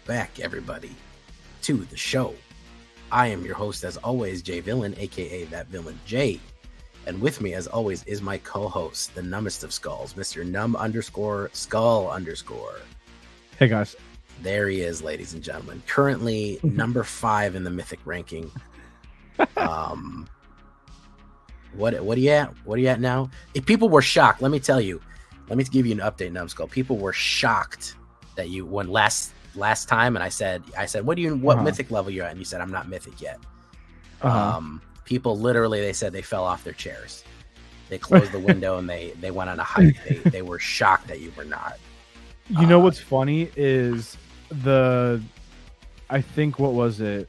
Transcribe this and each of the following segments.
back, everybody, to the show. I am your host, as always, Jay Villain, aka That Villain J. And with me, as always, is my co-host, the numbest of skulls, Mr. Num_Skull_. Hey, guys. There he is, ladies and gentlemen. Currently number 5 in the Mythic ranking. What are you at? What are you at now? If people were shocked, let me tell you. Let me give you an update, Numbskull. People were shocked that you won last time, and I said, what mythic level you're at? And you said, I'm not mythic yet. People literally, they said they fell off their chairs. They closed the window and they went on a hike. They were shocked that you were not. You know what's funny is I think, what was it?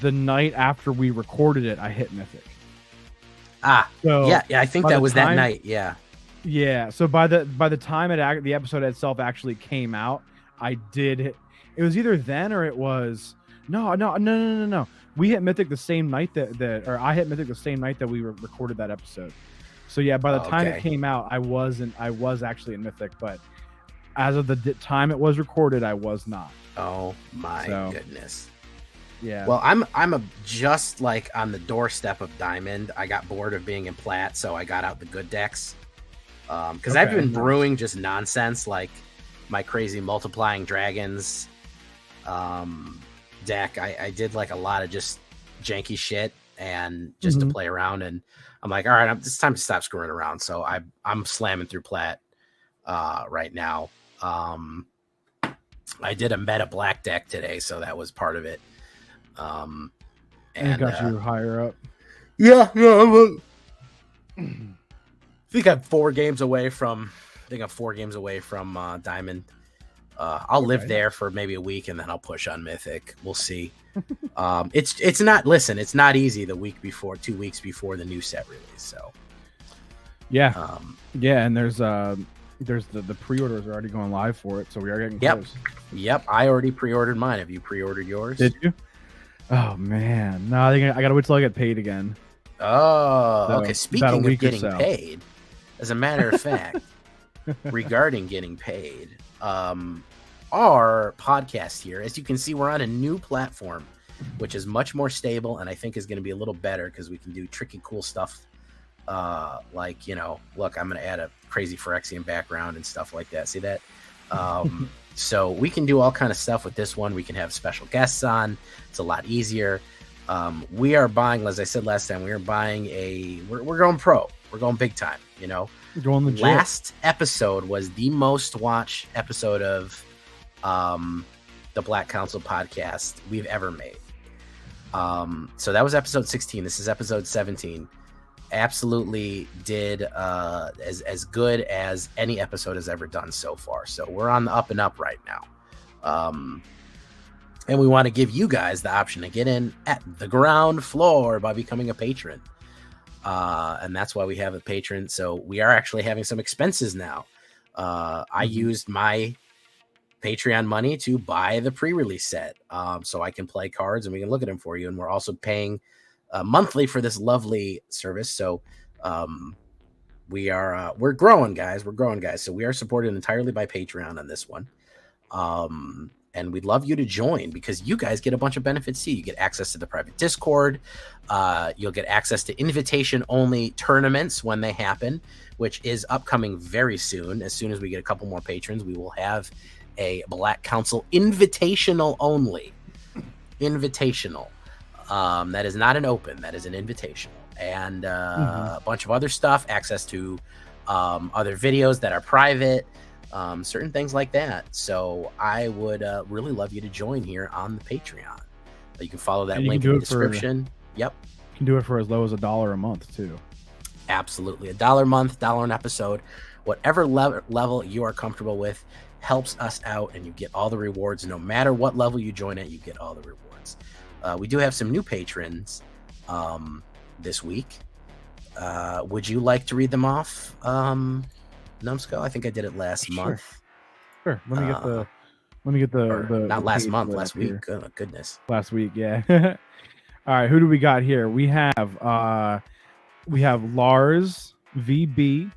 The night after we recorded it, I hit mythic. So yeah, I think that was that night. Yeah. Yeah, so by the time the episode itself actually came out, I did hit. It was either then or it was no. We hit mythic the same night or I hit mythic the same night that we recorded that episode. So yeah, by the time it came out, I was actually in mythic, but as of the time it was recorded, I was not. Oh my goodness. Yeah. Well, I'm just like on the doorstep of Diamond. I got bored of being in Plat, so I got out the good decks. Because I've been brewing just nonsense, like my crazy multiplying dragons deck. I did like a lot of just janky shit and just to play around. And I'm like, all right, it's time to stop screwing around. So I'm slamming through Plat right now. I did a meta black deck today, so that was part of it. And got you higher up. Yeah. I think I'm 4 games away from Diamond. I'll live there for maybe a week and then I'll push on Mythic. We'll see. It's not easy the week before, 2 weeks before the new set release. So yeah, and there's the pre-orders are already going live for it, so we are getting close. Yep. I already pre-ordered mine. Have you pre-ordered yours? Did you? Oh man, no. I think I gotta wait till I get paid again. Oh, so, okay. Speaking of getting paid, as a matter of fact, regarding getting paid, our podcast here, as you can see, we're on a new platform, which is much more stable and I think is going to be a little better because we can do tricky, cool stuff. Like, look, I'm going to add a crazy Phyrexian background and stuff like that. See that? So we can do all kind of stuff with this one. We can have special guests on. It's a lot easier. We are buying, as I said last time, we're going pro. We're going big time, Going legit. Last episode was the most watched episode of the Black Council podcast we've ever made. So that was episode 16. This is episode 17. Absolutely did as good as any episode has ever done so far. So we're on the up and up right now. And we want to give you guys the option to get in at the ground floor by becoming a patron. And that's why we have a patron. So we are actually having some expenses now. I used my Patreon money to buy the pre-release set, so I can play cards and we can look at them for you. And we're also paying monthly for this lovely service. So we're growing, guys. So we are supported entirely by Patreon on this one. And we'd love you to join because you guys get a bunch of benefits too. You get access to the private Discord. You'll get access to invitation-only tournaments when they happen, which is upcoming very soon. As soon as we get a couple more patrons, we will have a Black Council invitational only. Invitational. That is not an open. That is an invitational. And a bunch of other stuff. Access to other videos that are private. Certain things like that. So I would really love you to join here on the Patreon. You can follow that link in the description. Yep. You can do it for as low as $1 a month too. Absolutely. $1 a month, $1 an episode. Whatever level you are comfortable with helps us out, and you get all the rewards. No matter what level you join at, you get all the rewards. We do have some new patrons this week. Would you like to read them off? Numbskull, I think I did it last month. Sure. Let me get the not last month, last week. Oh goodness. Last week, yeah. All right, who do we got here? We have Lars VB.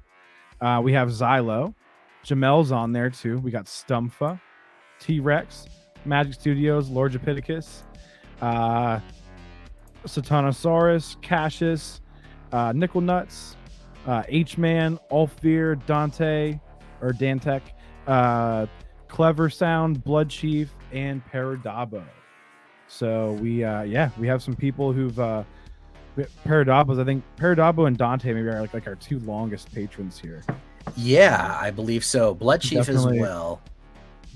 We have Xylo. Jamel's on there too. We got STUMFA, T-Rex, Magic Studios, Lord Japiticus, Satanosaurus, Cassius, Nickel Nuts, H-Man, Ulfir, Dante, or Dantec, Clever Sound, Blood Chief, and Paradabo. So we have some people who've Paradabos. I think Paradabo and Dante maybe are like our two longest patrons here. Yeah, I believe so. Blood Chief Definitely. as well.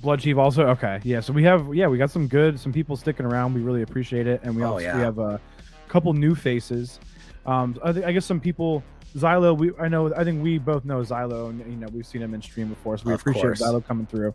Blood Chief also. Okay, yeah. So we got some people sticking around. We really appreciate it, and we have a couple new faces. I guess some people. Xylo, I think we both know Xylo, and we've seen him in stream before, so we appreciate Xylo coming through.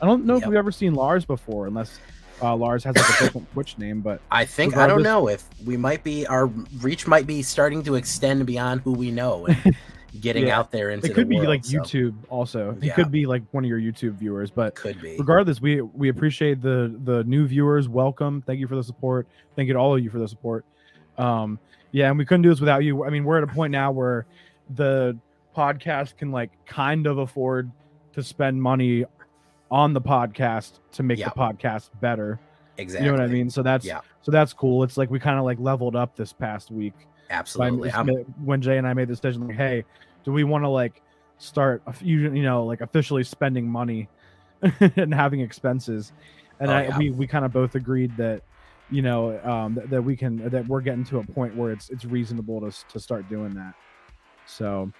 I don't know if we've ever seen Lars before, unless Lars has like a different Twitch name, but I don't know if we might be, our reach might be starting to extend beyond who we know and getting out there into the world. It could be like YouTube also. It could be like one of your YouTube viewers, but could be. Regardless, we appreciate the new viewers. Welcome. Thank you for the support. Thank you to all of you for the support. And we couldn't do this without you. I mean, we're at a point now where the podcast can like kind of afford to spend money on the podcast to make the podcast better. Exactly. You know what I mean? So that's cool. It's like we kind of like leveled up this past week. Absolutely. When Jay and I made the decision, like, hey, do we want to like start like officially spending money and having expenses? And we kind of both agreed that that we're getting to a point where it's reasonable to start doing that. So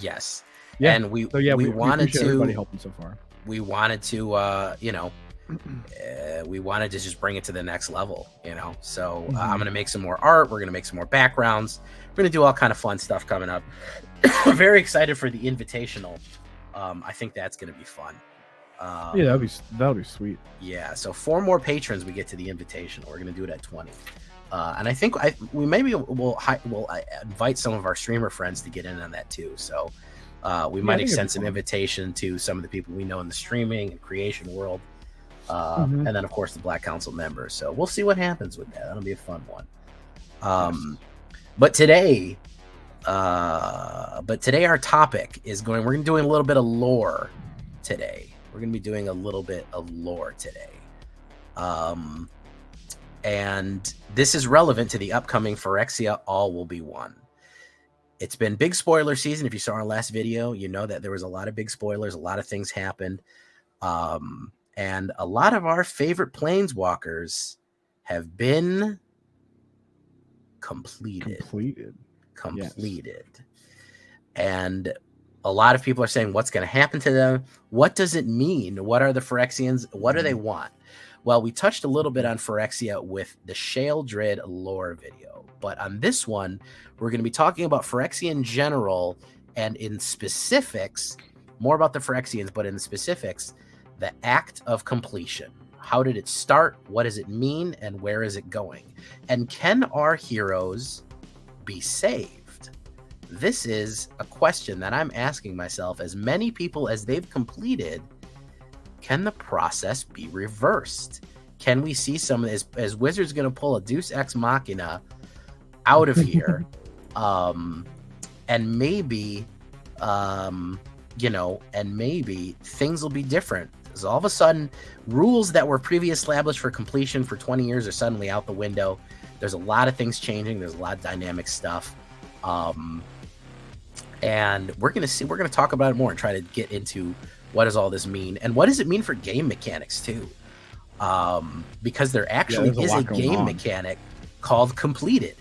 yes. Yeah. And we wanted to everybody helping so far. We wanted to we wanted to just bring it to the next level, so I'm gonna make some more art. We're gonna make some more backgrounds. We're gonna do all kind of fun stuff coming up. Very excited for the invitational. I think that's gonna be fun. That'll be sweet. Yeah, so 4 more patrons we get to the invitational. We're gonna do it at 20. And I think we maybe we'll invite some of our streamer friends to get in on that too. So we might extend some invitation to some of the people we know in the streaming and creation world. And then of course the Black Council members. So we'll see what happens with that. That'll be a fun one. But today our topic is we're gonna be doing a little bit of lore today. We're gonna be doing a little bit of lore today. And this is relevant to the upcoming Phyrexia All Will Be One. It's been big spoiler season. If you saw our last video, you know that there was a lot of big spoilers. A lot of things happened. And a lot of our favorite planeswalkers have been completed. Yes. And a lot of people are saying, what's going to happen to them? What does it mean? What are the Phyrexians? What do they want? Well, we touched a little bit on Phyrexia with the Sheoldred lore video, but on this one, we're going to be talking about Phyrexia in general, and in specifics, more about the Phyrexians, but in the specifics, the act of completion. How did it start? What does it mean? And where is it going? And can our heroes be saved? This is a question that I'm asking myself. As many people as they've completed, can the process be reversed? Can we see some of this? As Wizards going to pull a Deus Ex Machina out of here, and maybe, and maybe things will be different. Because all of a sudden, rules that were previously established for completion for 20 years are suddenly out the window. There's a lot of things changing. There's a lot of dynamic stuff. And we're going to talk about it more and try to get into what does all this mean, and what does it mean for game mechanics too? Because there actually is a game mechanic called completed.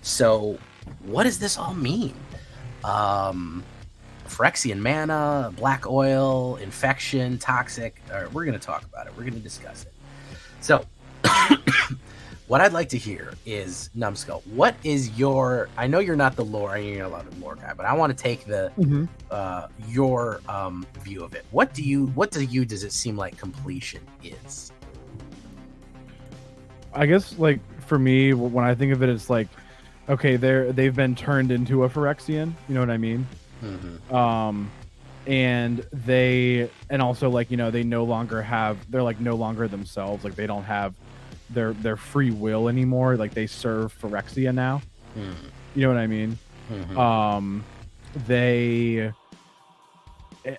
So what does this all mean? Phyrexian mana, black oil, infection, toxic. We're going to talk about it. We're going to discuss it. So what I'd like to hear is, Numbskull, what is your, I know you're not the lore, I know you're not the lore guy, but I want to take the your view of it. What to you does it seem like completion is? I guess, like, for me, when I think of it, it's like, okay, they've been turned into a Phyrexian, you know what I mean? And also, like, they no longer have, they're like no longer themselves, like they don't have their free will anymore, like they serve Phyrexia now. You know what I mean?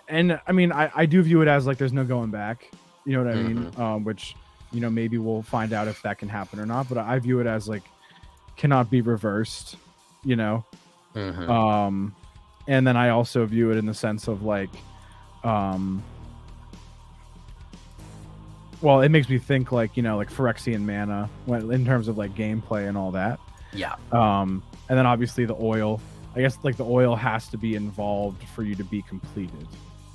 and I mean, I do view it as like there's no going back. You know what I mean? Which, you know, maybe we'll find out if that can happen or not. But I view it as like cannot be reversed. You know. And then I also view it in the sense of like, well, it makes me think like, you know, like Phyrexian mana in terms of like gameplay and all that. Yeah. And then obviously the oil. I guess like the oil has to be involved for you to be completed.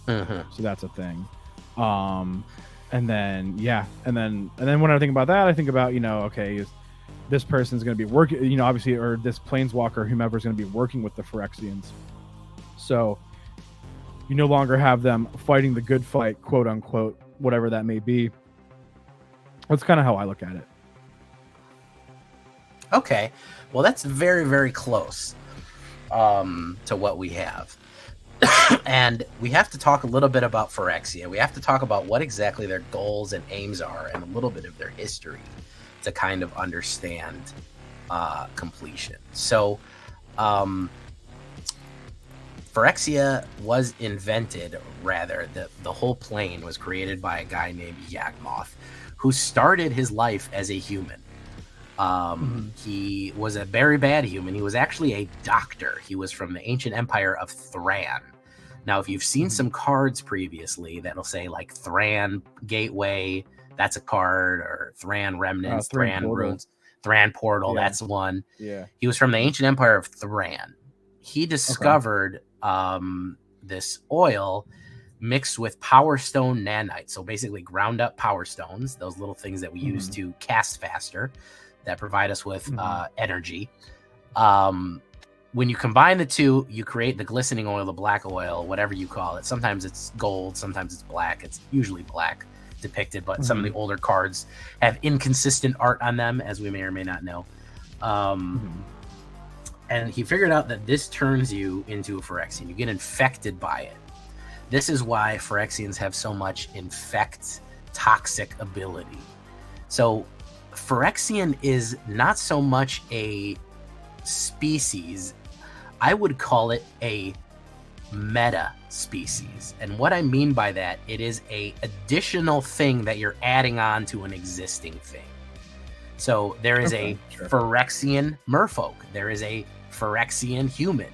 So that's a thing. And then and then when I think about that, I think about, you know, okay, this person's going to be working, you know, obviously, or this planeswalker, whomever is going to be working with the Phyrexians. So you no longer have them fighting the good fight, quote unquote, whatever that may be. That's kind of how I look at it. Okay. Well, that's very, very close to what we have. And we have to talk a little bit about Phyrexia. We have to talk about what exactly their goals and aims are and a little bit of their history to kind of understand completion. So Phyrexia was invented, rather, the whole plane was created by a guy named Yawgmoth, who started his life as a human. He was a very bad human. He was actually a doctor. He was from the ancient empire of Thran. Now, if you've seen some cards previously that'll say like Thran Gateway, that's a card, or Thran Remnants, Thran Runes, Thran Portal, that's one. Yeah. He was from the ancient empire of Thran. He discovered this oil mixed with Power Stone nanite. So basically ground up Power Stones, those little things that we use to cast faster, that provide us with energy. When you combine the two, you create the glistening oil, the black oil, whatever you call it. Sometimes it's gold, sometimes it's black. It's usually black depicted, but some of the older cards have inconsistent art on them, as we may or may not know. And he figured out that this turns you into a Phyrexian. You get infected by it. This is why Phyrexians have so much infect toxic ability. So Phyrexian is not so much a species. I would call it a meta species. And what I mean by that, it is a additional thing that you're adding on to an existing thing. So there is a Phyrexian merfolk. There is a Phyrexian human.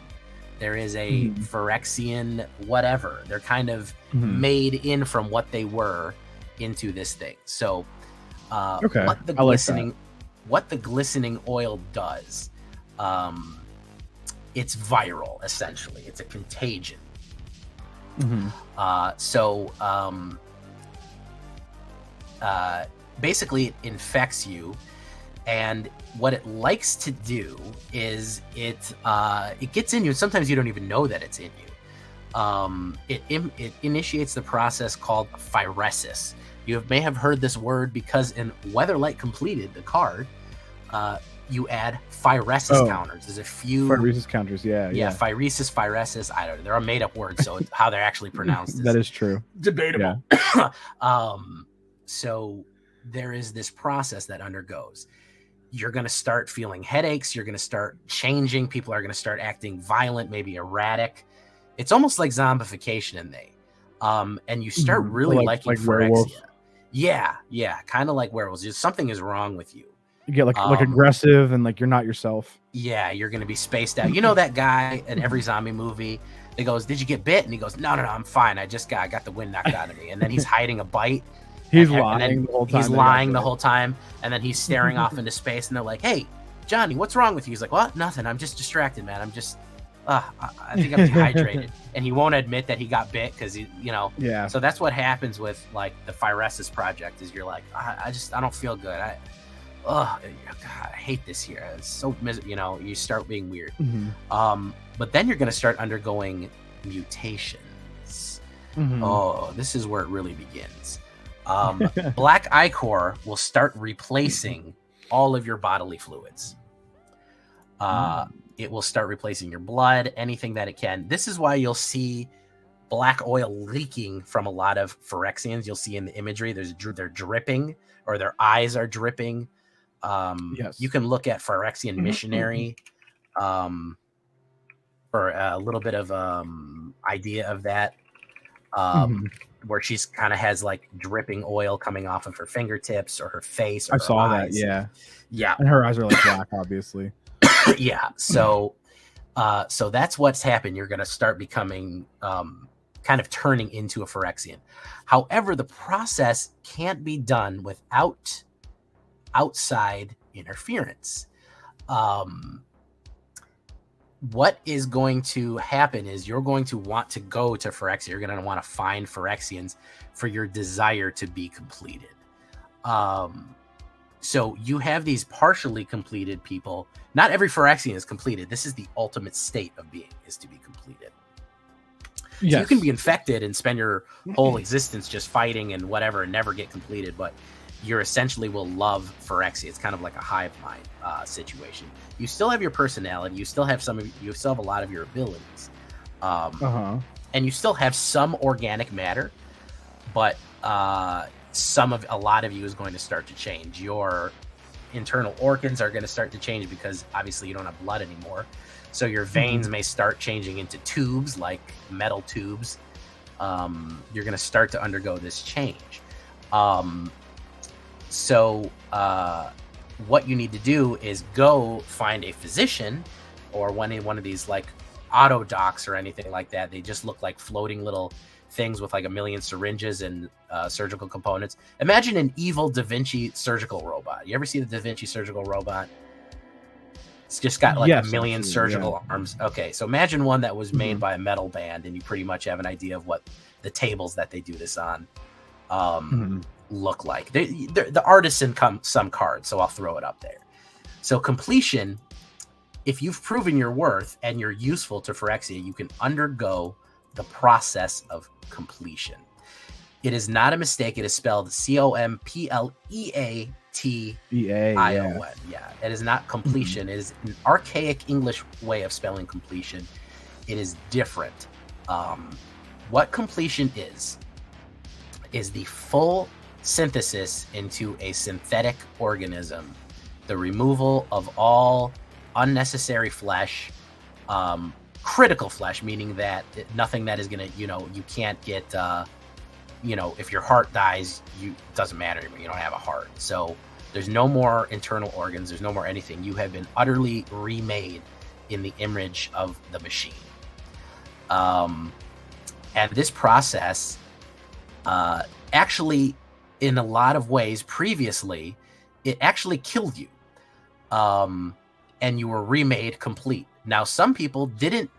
There is a Phyrexian whatever. They're kind of made in from what they were into this thing. So what the glistening oil does, it's viral, essentially. It's a contagion. Basically it infects you, and what it likes to do is it gets in you, and sometimes you don't even know that it's in you. It initiates the process called phyresis. You may have heard this word because in Weatherlight Completed, the card, you add phyresis counters. There's a few phyresis counters, phyresis, phyresis. I don't know. They're a made-up word, so how they're actually pronounced that is true. Debatable. So there is this process that undergoes. You're going to start feeling headaches. You're going to start changing. People are going to start acting violent, maybe erratic. It's almost like zombification in they. And you start really liking Phyrexia. Yeah, kind of like werewolves. Just something is wrong with you. You get like aggressive and like you're not yourself. Yeah, you're going to be spaced out. You know that guy in every zombie movie that goes, "Did you get bit?" And he goes, No, I'm fine. I got the wind knocked out of me. And then he's hiding a bite. He's lying the whole time. He's lying the whole time. And then he's staring off into space. And they're like, "Hey, Johnny, what's wrong with you?" He's like, "What? Nothing. I'm just distracted, man. I'm just, I think I'm dehydrated." And he won't admit that he got bit because he, Yeah. So that's what happens with like the Phyresis project is you're like, I don't feel good. God, I hate this here. It's so, you start being weird. But then you're going to start undergoing mutations. Oh, this is where it really begins. Black Ichor will start replacing all of your bodily fluids. It will start replacing your blood, anything that it can. This is why you'll see black oil leaking from a lot of Phyrexians. You'll see in the imagery, they're dripping, or their eyes are dripping. Yes. You can look at Phyrexian Missionary for a little bit of idea of that. Mhm. where she's kind of has like dripping oil coming off of her fingertips or her face or I her saw that, eyes. yeah. Yeah. And her eyes are like black, obviously. Yeah. So that's what's happened. You're going to start becoming kind of turning into a Phyrexian. However, the process can't be done without outside interference. What is going to happen is you're going to want to go to Phyrexia. You're going to want to find Phyrexians for your desire to be completed. So you have these partially completed people. Not every Phyrexian is completed. This is the ultimate state of being, is to be completed. Yes. So you can be infected and spend your whole existence just fighting and whatever and never get completed, but you essentially will love Phyrexia. It's kind of like a hive mind situation. You still have your personality. You still have you still have a lot of your abilities. And you still have some organic matter, but a lot of you is going to start to change. Your internal organs are going to start to change because obviously you don't have blood anymore. So your veins may start changing into tubes, like metal tubes. You're going to start to undergo this change. So what you need to do is go find a physician or one of these like auto docs or anything like that. They just look like floating little things with like a million syringes and surgical components. Imagine an evil Da Vinci surgical robot. You ever see the Da Vinci surgical robot? It's just got like a million surgical arms. Okay, so imagine one that was made by a metal band, and you pretty much have an idea of what the tables that they do this on look like. The artists in some cards, so I'll throw it up there. So completion, if you've proven your worth and you're useful to Phyrexia, you can undergo the process of completion. It is not a mistake. It is spelled COMPLEATION. Yeah, it is not completion. It is an archaic English way of spelling completion. It is different. What completion is the full synthesis into a synthetic organism, the removal of all unnecessary flesh, critical flesh, meaning that nothing that is gonna, you can't get, if your heart dies, doesn't matter anymore. You don't have a heart. So there's no more internal organs. There's no more anything. You have been utterly remade in the image of the machine. And this process, actually, in a lot of ways, previously, it actually killed you. And you were remade complete. Now, some people didn't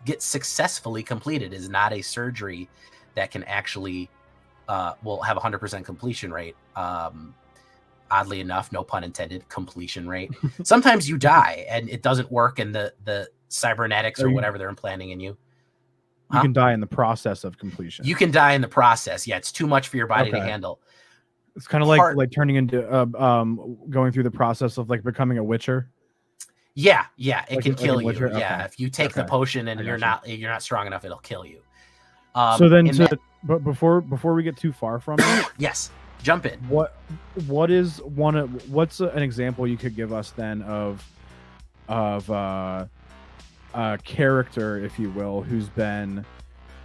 get successfully completed. It is not a surgery that can actually will have 100% completion rate. Oddly enough, no pun intended, completion rate. Sometimes you die and it doesn't work, and the cybernetics or whatever they're implanting in you. You can die in the process of completion. You can die in the process. Yeah, it's too much for your body to handle. It's kind of like turning into going through the process of like becoming a witcher. Yeah, it can kill you. Yeah, if you take the potion and you're not strong enough, it'll kill you. So then, but before we get too far from it, yes, jump in. What's an example you could give us then of a character, if you will, who's been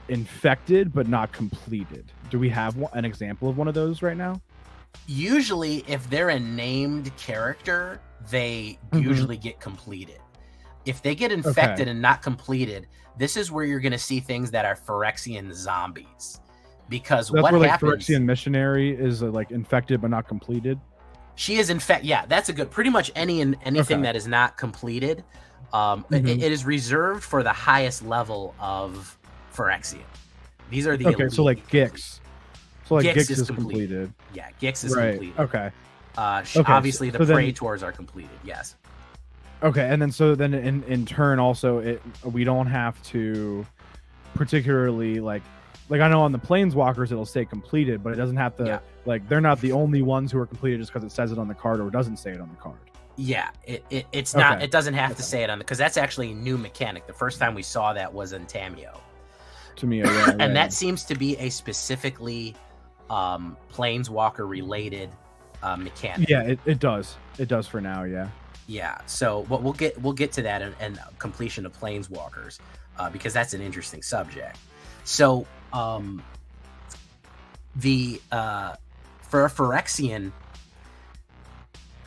infected but not completed? Do we have an example of one of those right now? Usually, if they're a named character, they usually get completed. If they get infected and not completed, this is where you're going to see things that are Phyrexian zombies. Because that's what where, happens? Phyrexian missionary is like infected but not completed. She is infected. Yeah, that's a good. Pretty much anything that is not completed, it is reserved for the highest level of Phyrexian. These are the elite. So like Gix. So like Gix is completed. Yeah, Gix is completed. Okay. Obviously, the Praetors are completed. Yes. Okay, and then in turn also we don't have to particularly like I know on the Planeswalkers it'll say completed, but it doesn't have to like they're not the only ones who are completed just because it says it on the card or doesn't say it on the card. Yeah, it's not. It doesn't have to say it on because that's actually a new mechanic. The first time we saw that was in Tamiyo. And that seems to be a specifically Planeswalker related mechanic. Yeah, it does. It does for now. Yeah. Yeah. So we'll get to that and completion of Planeswalkers because that's an interesting subject. So the for a Phyrexian,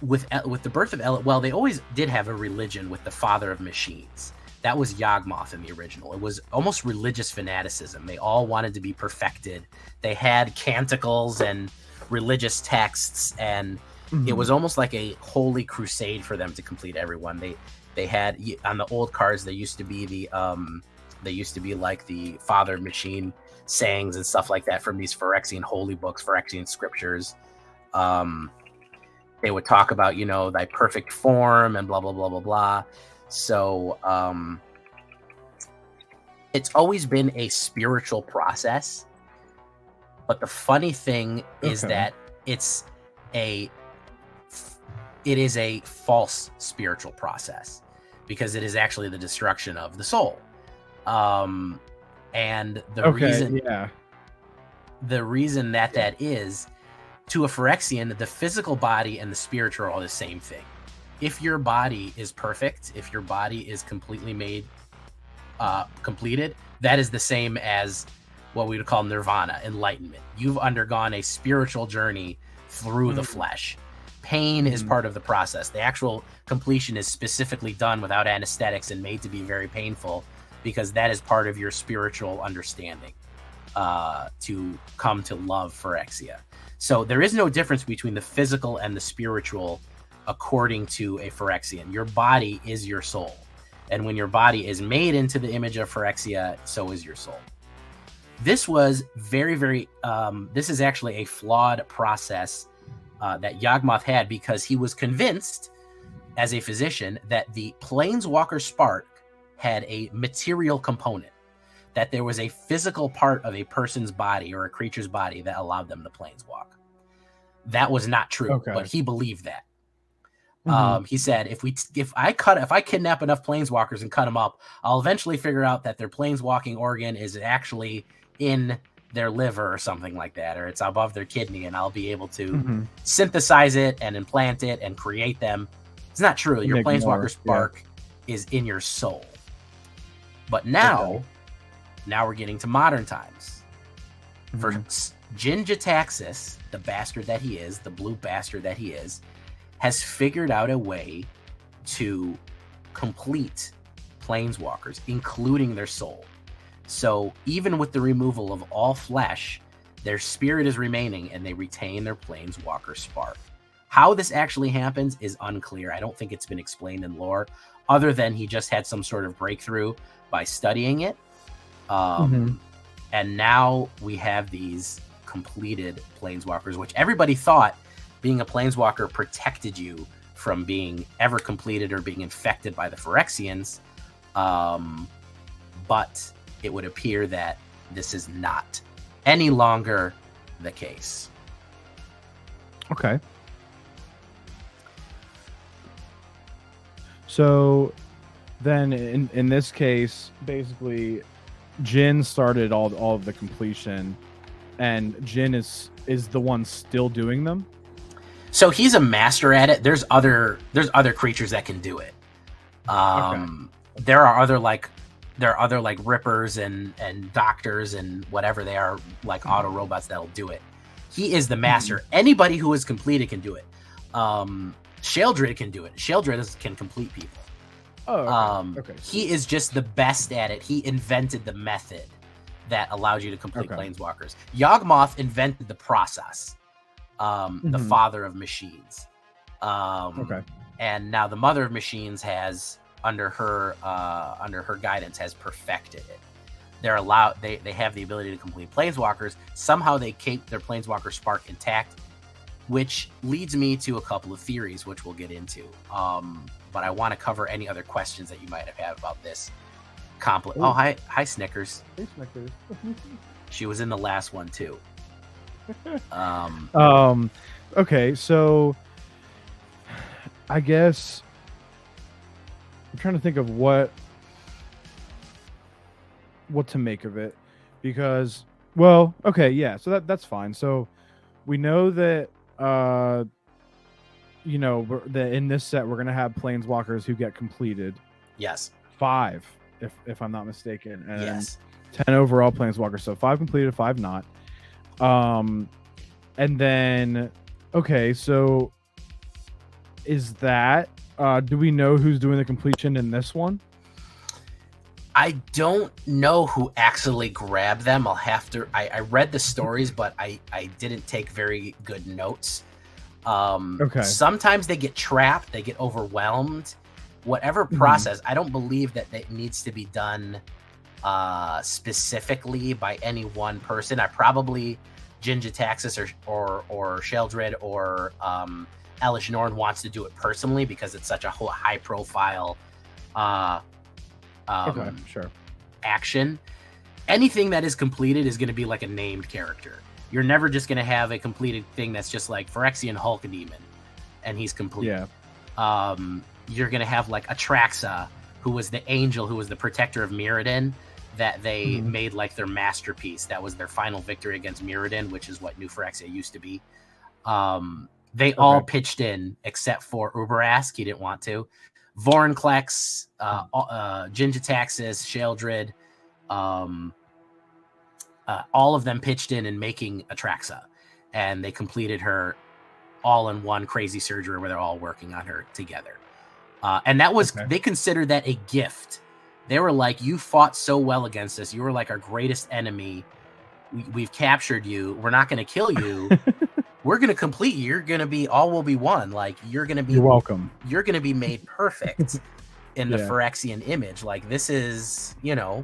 with the birth of well, they always did have a religion with the father of machines. That was Yawgmoth in the original. It was almost religious fanaticism. They all wanted to be perfected. They had canticles and religious texts, and it was almost like a holy crusade for them to complete everyone. They had, on the old cards, they used to be like the father machine sayings and stuff like that from these Phyrexian holy books, Phyrexian scriptures. They would talk about, thy perfect form and blah, blah, blah, blah, blah. So it's always been a spiritual process. But the funny thing is that it is a false spiritual process, because it is actually the destruction of the soul. And the reason that is, to a Phyrexian, the physical body and the spiritual are all the same thing. If your body is perfect, if your body is completely made, completed, that is the same as what we would call nirvana, enlightenment. You've undergone a spiritual journey through the flesh. Pain is part of the process. The actual completion is specifically done without anesthetics and made to be very painful, because that is part of your spiritual understanding, to come to love Phyrexia. So there is no difference between the physical and the spiritual, according to a Phyrexian. Your body is your soul. And when your body is made into the image of Phyrexia, so is your soul. This was very, very, this is actually a flawed process that Yawgmoth had, because he was convinced, as a physician, that the Planeswalker spark had a material component, that there was a physical part of a person's body or a creature's body that allowed them to planeswalk. That was not true, but he believed that. He said, if I kidnap enough planeswalkers and cut them up, I'll eventually figure out that their planeswalking organ is actually in their liver or something like that, or it's above their kidney, and I'll be able to synthesize it and implant it and create them. It's not true. Your planeswalker spark is in your soul. But now we're getting to modern times. For Jin Jataxis, the bastard that he is, the blue bastard that he is, has figured out a way to complete planeswalkers, including their soul. So even with the removal of all flesh, their spirit is remaining, and they retain their planeswalker spark. How this actually happens is unclear. I don't think it's been explained in lore, other than he just had some sort of breakthrough by studying it. And now we have these completed planeswalkers, which everybody thought being a planeswalker protected you from being ever completed or being infected by the Phyrexians. But it would appear that this is not any longer the case. Okay. So then in this case, basically, Jin started all of the completion, and Jin is the one still doing them. So he's a master at it. There's other creatures that can do it. There are other like rippers and doctors and whatever they are, like auto robots that'll do it. He is the master. Anybody who is completed can do it. Sheldred can do it. Sheldred can complete people. He is just the best at it. He invented the method that allows you to complete planeswalkers. Yawgmoth invented the process. The father of machines. And now the mother of machines has, under her guidance, has perfected it. They're allowed. They have the ability to complete planeswalkers. Somehow they keep their planeswalker spark intact, which leads me to a couple of theories, which we'll get into. But I want to cover any other questions that you might have had about this. Oh, hi, Snickers. Hey, Snickers. She was in the last one too. Okay, so I guess I'm trying to think of what to make of it, because, well, okay, yeah, so that's fine. So we know that that in this set we're gonna have planeswalkers who get completed. Yes. 5. if I'm not mistaken. And Yes. 10 overall planeswalkers. So 5 completed, 5 not. And then okay, so is that do we know who's doing the completion in this one? I don't know who actually grabbed them. I'll have to. I read the stories, but I didn't take very good notes. Okay. Sometimes they get trapped, they get overwhelmed. Whatever process, I don't believe that it needs to be done specifically by any one person. I probably Jin-Gitaxias or Sheldred or Elish Norn wants to do it personally because it's such a high profile Okay, sure. action. Anything that is completed is going to be like a named character. You're never just going to have a completed thing that's just like Phyrexian Hulk Demon and he's complete. Yeah. You're going to have like Atraxa, who was the angel, who was the protector of Mirrodin, that they made like their masterpiece. That was their final victory against Mirrodin, which is what New Phyrexia used to be. They all pitched in except for Uberask. He didn't want to. Vorinclex, Jin-Gitaxias, Sheldred, all of them pitched in making Atraxa, and they completed her all in one crazy surgery where they're all working on her together. And that was, they considered that a gift. They were like, you fought so well against us. You were like our greatest enemy. We've captured you. We're not going to kill you. We're going to complete you. You're going to be, all will be one. Like, you're going to be, you're welcome. You're going to be made perfect in the Phyrexian image. Like, this is, you know,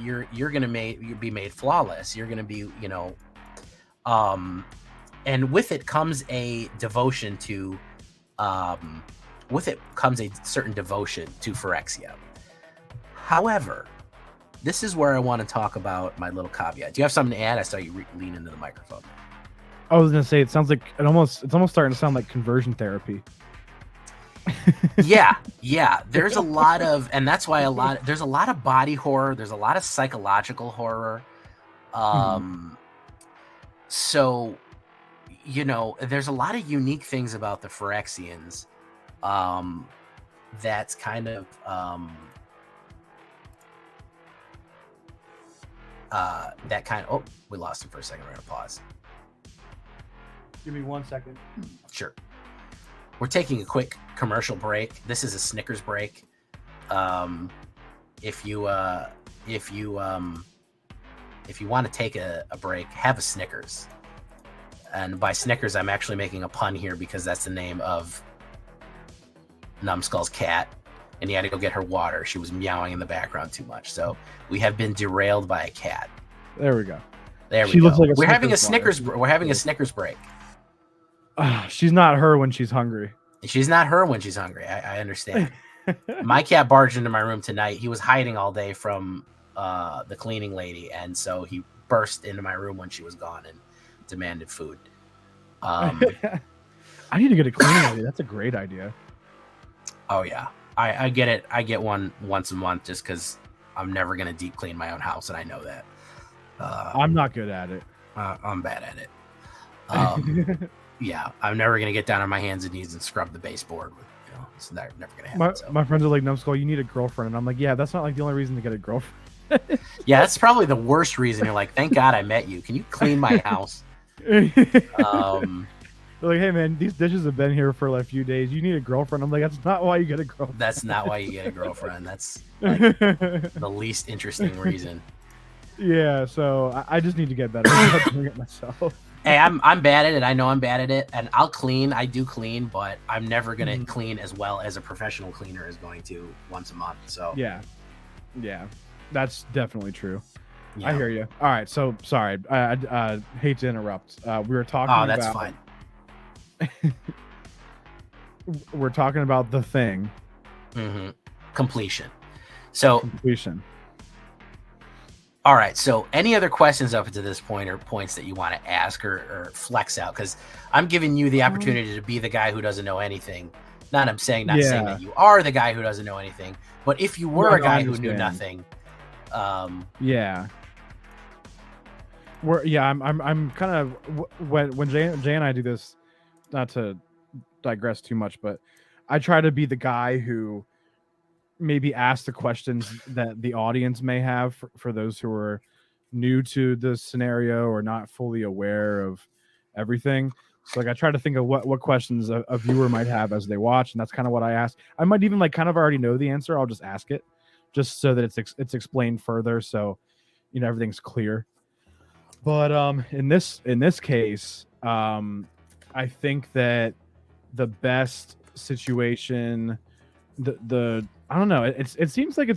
you're going to be made flawless. You're going to be, you know, and with it comes a devotion to, with it comes a certain devotion to Phyrexia. However, this is where I want to talk about my little caveat. Do you have something to add? I saw you lean into the microphone. I was gonna say it sounds like it's almost starting to sound like conversion therapy. yeah. There's a lot of, and that's why there's a lot of body horror. There's a lot of psychological horror. So, you know, there's a lot of unique things about the Phyrexians. That's kind of oh, we lost him for a second. We're gonna pause. Give me 1 second. Sure. We're taking a quick commercial break. This is a Snickers break. If you want to take a break, have a Snickers. And by Snickers, I'm actually making a pun here because that's the name of Numbskull's cat, and he had to go get her water. She was meowing in the background too much. So we have been derailed by a cat. There we go. There we go. Like we're having a Snickers. We're having a Snickers break. She's not her when she's hungry. She's not her when she's hungry. I understand. My cat barged into my room tonight. He was hiding all day from the cleaning lady, and so he burst into my room when she was gone and demanded food. I need to get a cleaning lady. That's a great idea. Oh yeah, I get it. I get one once a month just because I'm never gonna deep clean my own house, and I know that. I'm not good at it. I'm bad at it. Yeah, I'm never gonna get down on my hands and knees and scrub the baseboard. You know, it's never gonna happen. My friends are like, "Numbskull, you need a girlfriend," and I'm like, "Yeah, that's not like the only reason to get a girlfriend." Yeah, that's probably the worst reason. You're like, "Thank God I met you. Can you clean my house?" They're like, "Hey man, these dishes have been here for like a few days. You need a girlfriend." I'm like, "That's not why you get a girlfriend." That's not why you get a girlfriend. That's like the least interesting reason. Yeah, so I just need to get better at doing it myself. Hey, I'm bad at it. I know I'm bad at it, and I'll clean. I do clean, but I'm never gonna clean as well as a professional cleaner is going to once a month. So yeah, that's definitely true. Yeah. I hear you. All right, so sorry, I hate to interrupt. We were talking. Oh, that's fine. We're talking about the thing. Completion. So completion. All right. So any other questions up to this point or points that you want to ask or flex out? Because I'm giving you the opportunity to be the guy who doesn't know anything. Not saying that you are the guy who doesn't know anything, but if you were a guy who knew nothing. I'm kind of when Jay and I do this, not to digress too much, but I try to be the guy who maybe ask the questions that the audience may have for those who are new to the scenario or not fully aware of everything. So like I try to think of what questions a viewer might have as they watch, and that's kind of what I ask. I might even like kind of already know the answer. I'll just ask it, just so that it's explained further, so everything's clear. But in this case, I think that the best situation, the I don't know. It seems like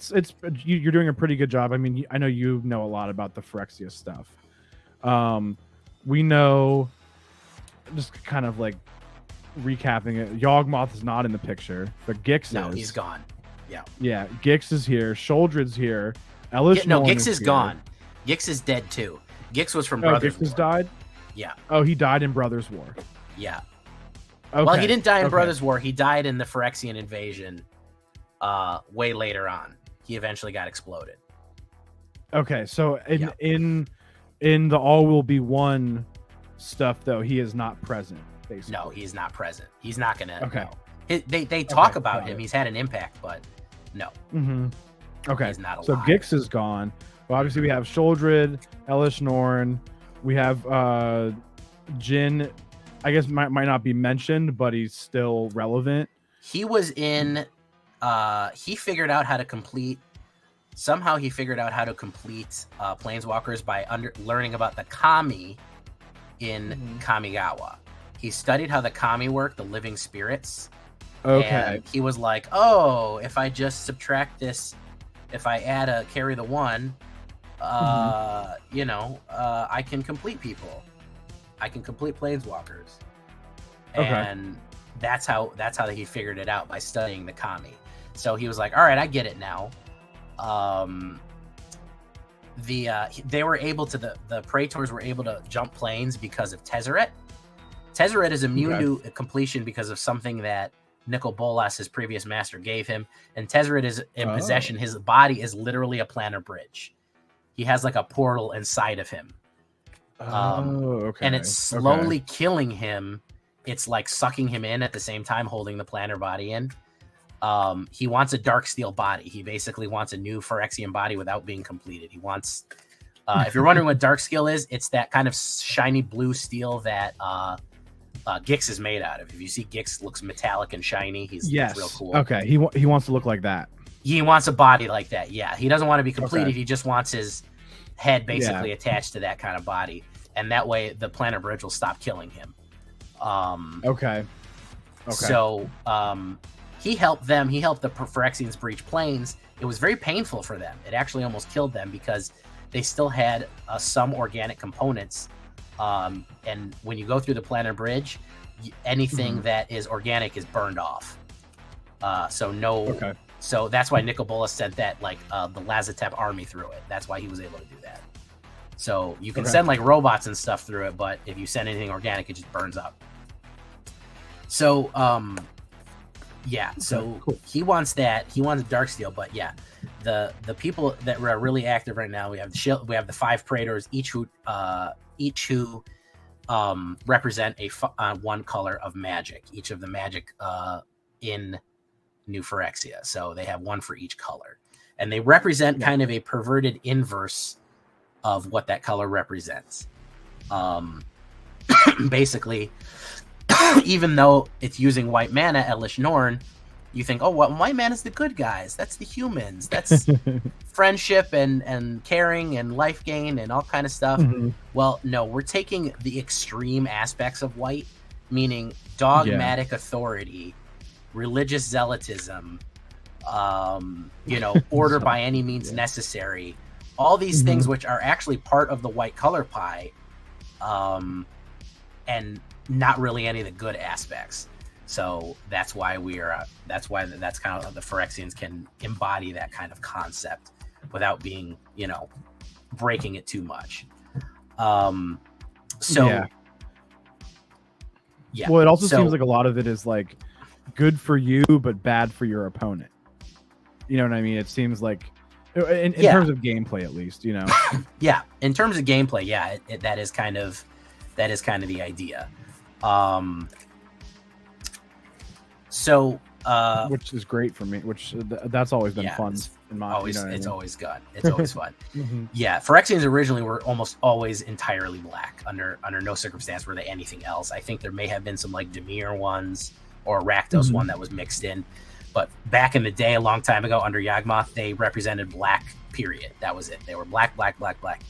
you're doing a pretty good job. I mean, I know you know a lot about the Phyrexia stuff. We know, just kind of like recapping it. Yawgmoth is not in the picture, but Gix is. No, he's gone. Yeah. Yeah, Gix is here. Sholdred's here. Elish No, Gix is here. gone. Gix is dead too. Gix was from Brothers War. Gix died? Yeah. Oh, he died in Brothers War. Yeah. Okay. Well, he didn't die in Brothers War. He died in the Phyrexian invasion way later on. He eventually got exploded. Okay, so in the All Will Be One stuff, though, he is not present, basically. No, he's not present. He's not going to. Okay. No. They talk about him. He's had an impact, but no. Mm-hmm. Okay. He's not alive. So Gix is gone. Well, obviously, we have Sholdred, Elish Norn. We have Jin. I guess might not be mentioned, but he's still relevant. He was in. He figured out how to complete. Somehow he figured out how to complete Planeswalkers by learning about the Kami in Kamigawa. He studied how the Kami work, the living spirits. Okay. And he was like, oh, if I just subtract this, if I add a carry the one, I can complete people. I can complete Planeswalkers. Okay. And that's how he figured it out, by studying the Kami. So he was like, all right, I get it now. They were able to, the Praetors were able to jump planes because of Tezzeret. Tezzeret is immune to completion because of something that Nicol Bolas, his previous master, gave him. And Tezzeret is in possession. His body is literally a planar bridge. He has like a portal inside of him. And it's slowly killing him. It's like sucking him in at the same time, holding the planar body in. He wants a Darksteel body. He basically wants a new Phyrexian body without being completed. He wants, if you're wondering what Darksteel is, it's that kind of shiny blue steel that Gix is made out of. If you see Gix looks metallic and shiny, he's real cool. Okay, he wants to look like that. He wants a body like that. Yeah, he doesn't want to be completed. Okay. He just wants his head basically attached to that kind of body, and that way the planar bridge will stop killing him. Okay. So he helped them. He helped the Phyrexians breach planes. It was very painful for them. It actually almost killed them because they still had some organic components. And when you go through the planar bridge, anything that is organic is burned off. So that's why Nicol Bolas sent that the Lazatep army through it. That's why he was able to do that. So you can send like robots and stuff through it, but if you send anything organic, it just burns up. So cool. He wants that. He wants Darksteel, but the people that are really active right now, we have the 5 Praetors, each who represent one color of magic. Each of the magic in New Phyrexia. So they have one for each color, and they represent kind of a perverted inverse of what that color represents. Basically, even though it's using white mana, Elish Norn, you think, white mana is the good guys. That's the humans. That's friendship and caring and life gain and all kind of stuff. Well, no, we're taking the extreme aspects of white, meaning dogmatic authority, religious zealotism, order by any means necessary. All these things which are actually part of the white color pie, and not really any of the good aspects. So that's why that's kind of the Phyrexians can embody that kind of concept without being, breaking it too much. Well, it also seems like a lot of it is like good for you, but bad for your opponent. You know what I mean? It seems like in terms of gameplay, at least, Yeah. In terms of gameplay, that is kind of the idea. So which is great for me. Which that's always been fun. In my, always, you know it's I mean? always good. It's always fun. Yeah, Phyrexians originally were almost always entirely black. Under no circumstance were they anything else. I think there may have been some like Demir ones or a Rakdos one that was mixed in, but back in the day, a long time ago, under Yawgmoth, they represented black. Period. That was it. They were black, black, black, black.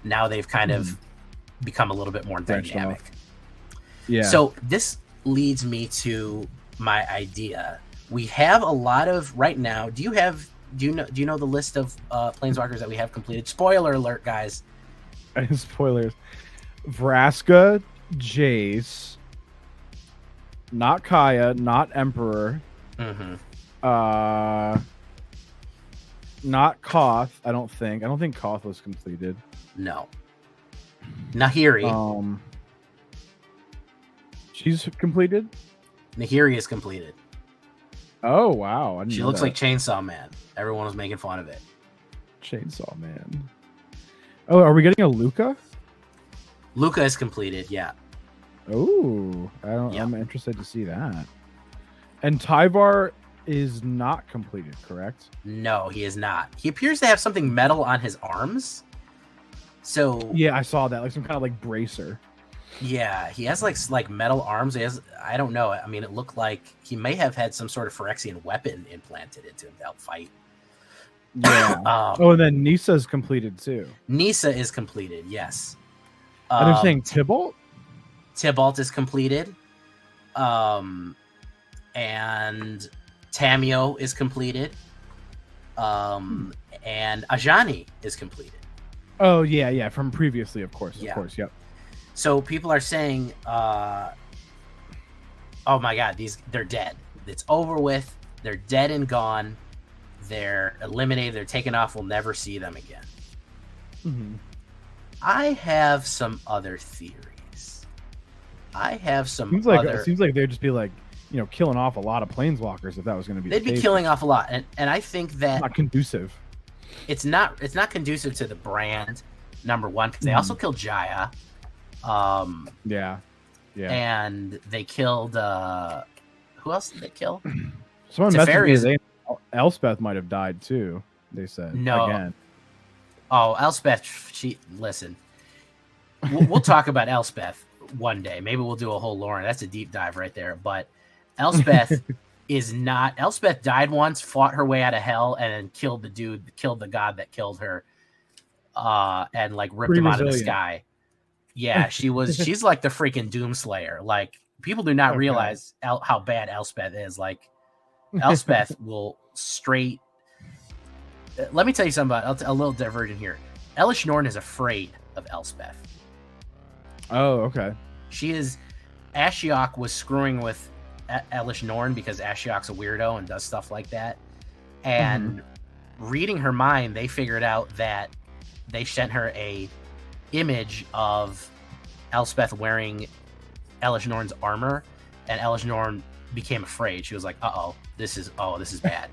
Now they've kind of become a little bit more dynamic. Yeah. So this leads me to my idea. We have a lot of right now. Do you know the list of planeswalkers that we have completed? Spoiler alert, guys. Spoilers. Vraska, Jace, not Kaya, not Emperor. Not Koth. I don't think Koth was completed. No. Nahiri. She's completed. Nahiri is completed. Oh wow! She looks like Chainsaw Man. Everyone was making fun of it. Chainsaw Man. Oh, are we getting a Luca? Luca is completed. Yeah. Oh, I'm interested to see that. And Tyvar is not completed, correct? No, he is not. He appears to have something metal on his arms. So yeah, I saw that, like some kind of like bracer. Yeah, he has like metal arms. He has, I don't know. I mean, it looked like he may have had some sort of Phyrexian weapon implanted into him to help fight. Yeah. And then Nisa's completed too. Nisa is completed. Yes. And they're saying Tybalt. Tybalt is completed. And Tamio is completed. And Ajani is completed. Oh yeah, from previously, of course, yep. So people are saying, "Oh my God, they're dead. It's over with. They're dead and gone. They're eliminated. They're taken off. We'll never see them again." I have some other theories. Seems like they'd just be like, killing off a lot of planeswalkers if that was going to be. They'd be killing off a lot, and I think that not conducive. It's not conducive to the brand. Number one, because they also killed Jaya. Yeah. And they killed who else did they kill? Someone messaged me. Elspeth might have died too. They said no. Again. Oh, Elspeth. Listen. We'll talk about Elspeth one day. Maybe we'll do a whole Lauren. That's a deep dive right there. But Elspeth is not. Elspeth died once, fought her way out of hell, and then killed the god that killed her, and like ripped him out of the sky. Yeah, she's like the freaking Doomslayer. Like, people do not realize how bad Elspeth is. Like, Elspeth will straight. Let me tell you something about a little diversion here. Elish Norn is afraid of Elspeth. Oh, okay. Ashiok was screwing with Elish Norn because Ashiok's a weirdo and does stuff like that. And reading her mind, they figured out that they sent her a image of Elspeth wearing Elish Norn's armor, and Elish Norn became afraid. She was like, this is bad.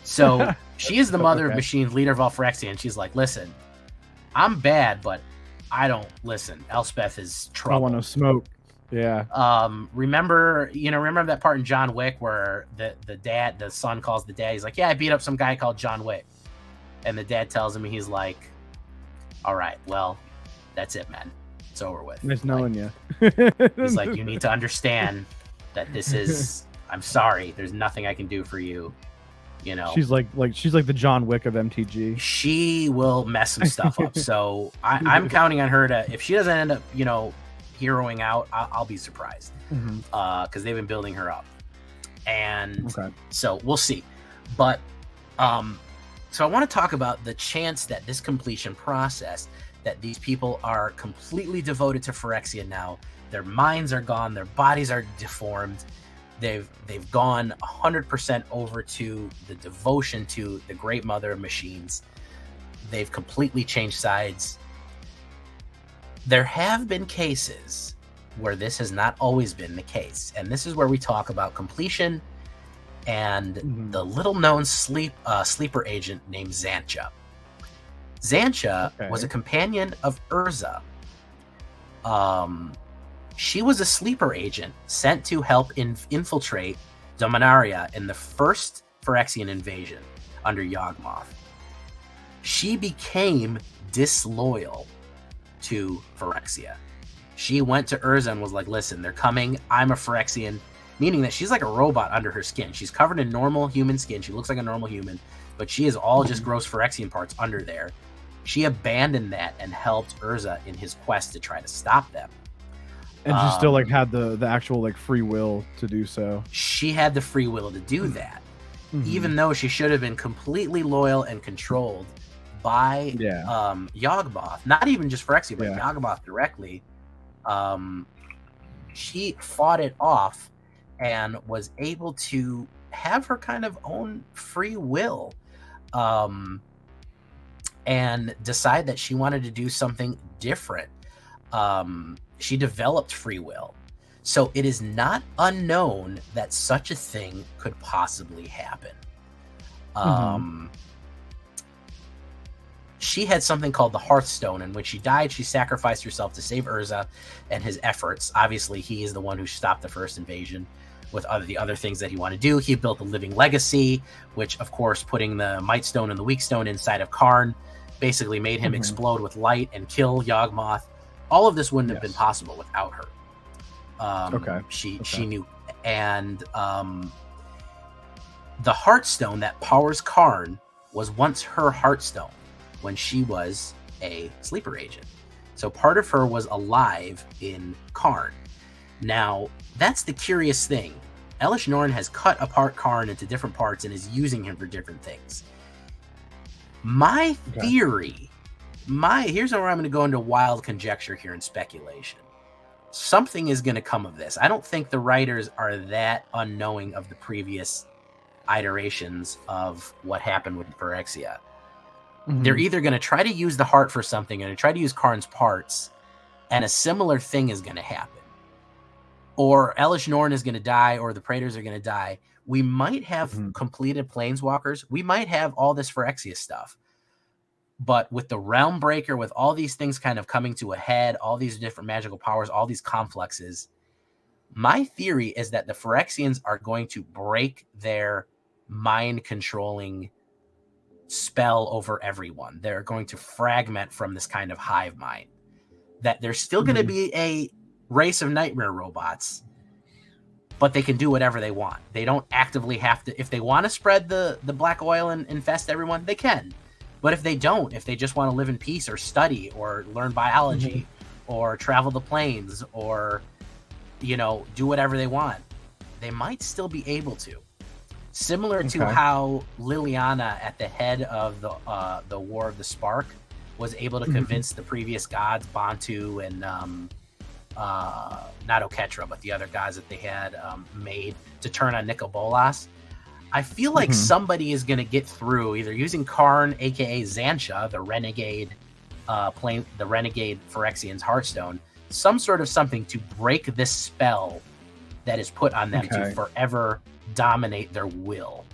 So she is the mother of machines, leader of all Phyrexian. She's like, listen, I'm bad, but I don't listen. Elspeth is trouble. I want no smoke. Yeah. Remember that part in John Wick where the son calls the dad. He's like, yeah, I beat up some guy called John Wick. And the dad tells him, he's like, all right, well, that's it, man. It's over with. Nice knowing you. He's like, you need to understand that this is, I'm sorry. There's nothing I can do for you. She's like the John Wick of MTG. She will mess some stuff up. So I'm counting on her to, if she doesn't end up, heroing out, I'll be surprised. Because they've been building her up. And so we'll see. But, so I want to talk about the chance that this completion process, that these people are completely devoted to Phyrexian now. Their minds are gone. Their bodies are deformed. They've gone 100% over to the devotion to the Great Mother of Machines. They've completely changed sides. There have been cases where this has not always been the case. And this is where we talk about completion and the little-known sleeper agent named Xantcha. Xantcha was a companion of Urza. She was a sleeper agent sent to help infiltrate Dominaria in the first Phyrexian invasion under Yawgmoth. She became disloyal to Phyrexia. She went to Urza and was like, listen, they're coming. I'm a Phyrexian, meaning that she's like a robot under her skin. She's covered in normal human skin. She looks like a normal human, but she is all just gross Phyrexian parts under there. She abandoned that and helped Urza in his quest to try to stop them. And she still like had the actual like free will to do so. She had the free will to do that, even though she should have been completely loyal and controlled by Yawgmoth. Not even just Phyrexia, but Yawgmoth directly. She fought it off and was able to have her kind of own free will, and decide that she wanted to do something different. She developed free will. So it is not unknown that such a thing could possibly happen. She had something called the Hearthstone, and when she died, she sacrificed herself to save Urza and his efforts. Obviously, he is the one who stopped the first invasion with the other things that he wanted to do. He built the Living Legacy, which, of course, putting the Might Stone and the Weak Stone inside of Karn basically made him explode with light and kill Yawgmoth. All of this wouldn't have been possible without her. She knew. And the Hearthstone that powers Karn was once her Hearthstone when she was a sleeper agent. So part of her was alive in Karn. Now, that's the curious thing. Elesh Norn has cut apart Karn into different parts and is using him for different things. My theory, here's where I'm going to go into wild conjecture here and speculation. Something is going to come of this. I don't think the writers are that unknowing of the previous iterations of what happened with Phyrexia. They're either going to try to use the heart for something or try to use Karn's parts, and a similar thing is going to happen. Or Elesh Norn is going to die, or the Praetors are going to die. We might have completed Planeswalkers. We might have all this Phyrexia stuff. But with the Realm Breaker, with all these things kind of coming to a head, all these different magical powers, all these complexes, my theory is that the Phyrexians are going to break their mind-controlling spell over everyone. They're going to fragment from this kind of hive mind. That there's still going to be a race of nightmare robots, but they can do whatever they want. They don't actively have to. If they want to spread the black oil and infest everyone, they can. But if they don't, if they just want to live in peace or study or learn biology or travel the planes or, do whatever they want, they might still be able to. Similar to how Liliana at the head of the War of the Spark was able to convince the previous gods, Bantu and not Oketra, but the other gods that they had made to turn on Nicobolas. I feel like somebody is going to get through either using Karn, aka Xantia, the renegade Phyrexian's Hearthstone, some sort of something to break this spell that is put on them to forever dominate their will.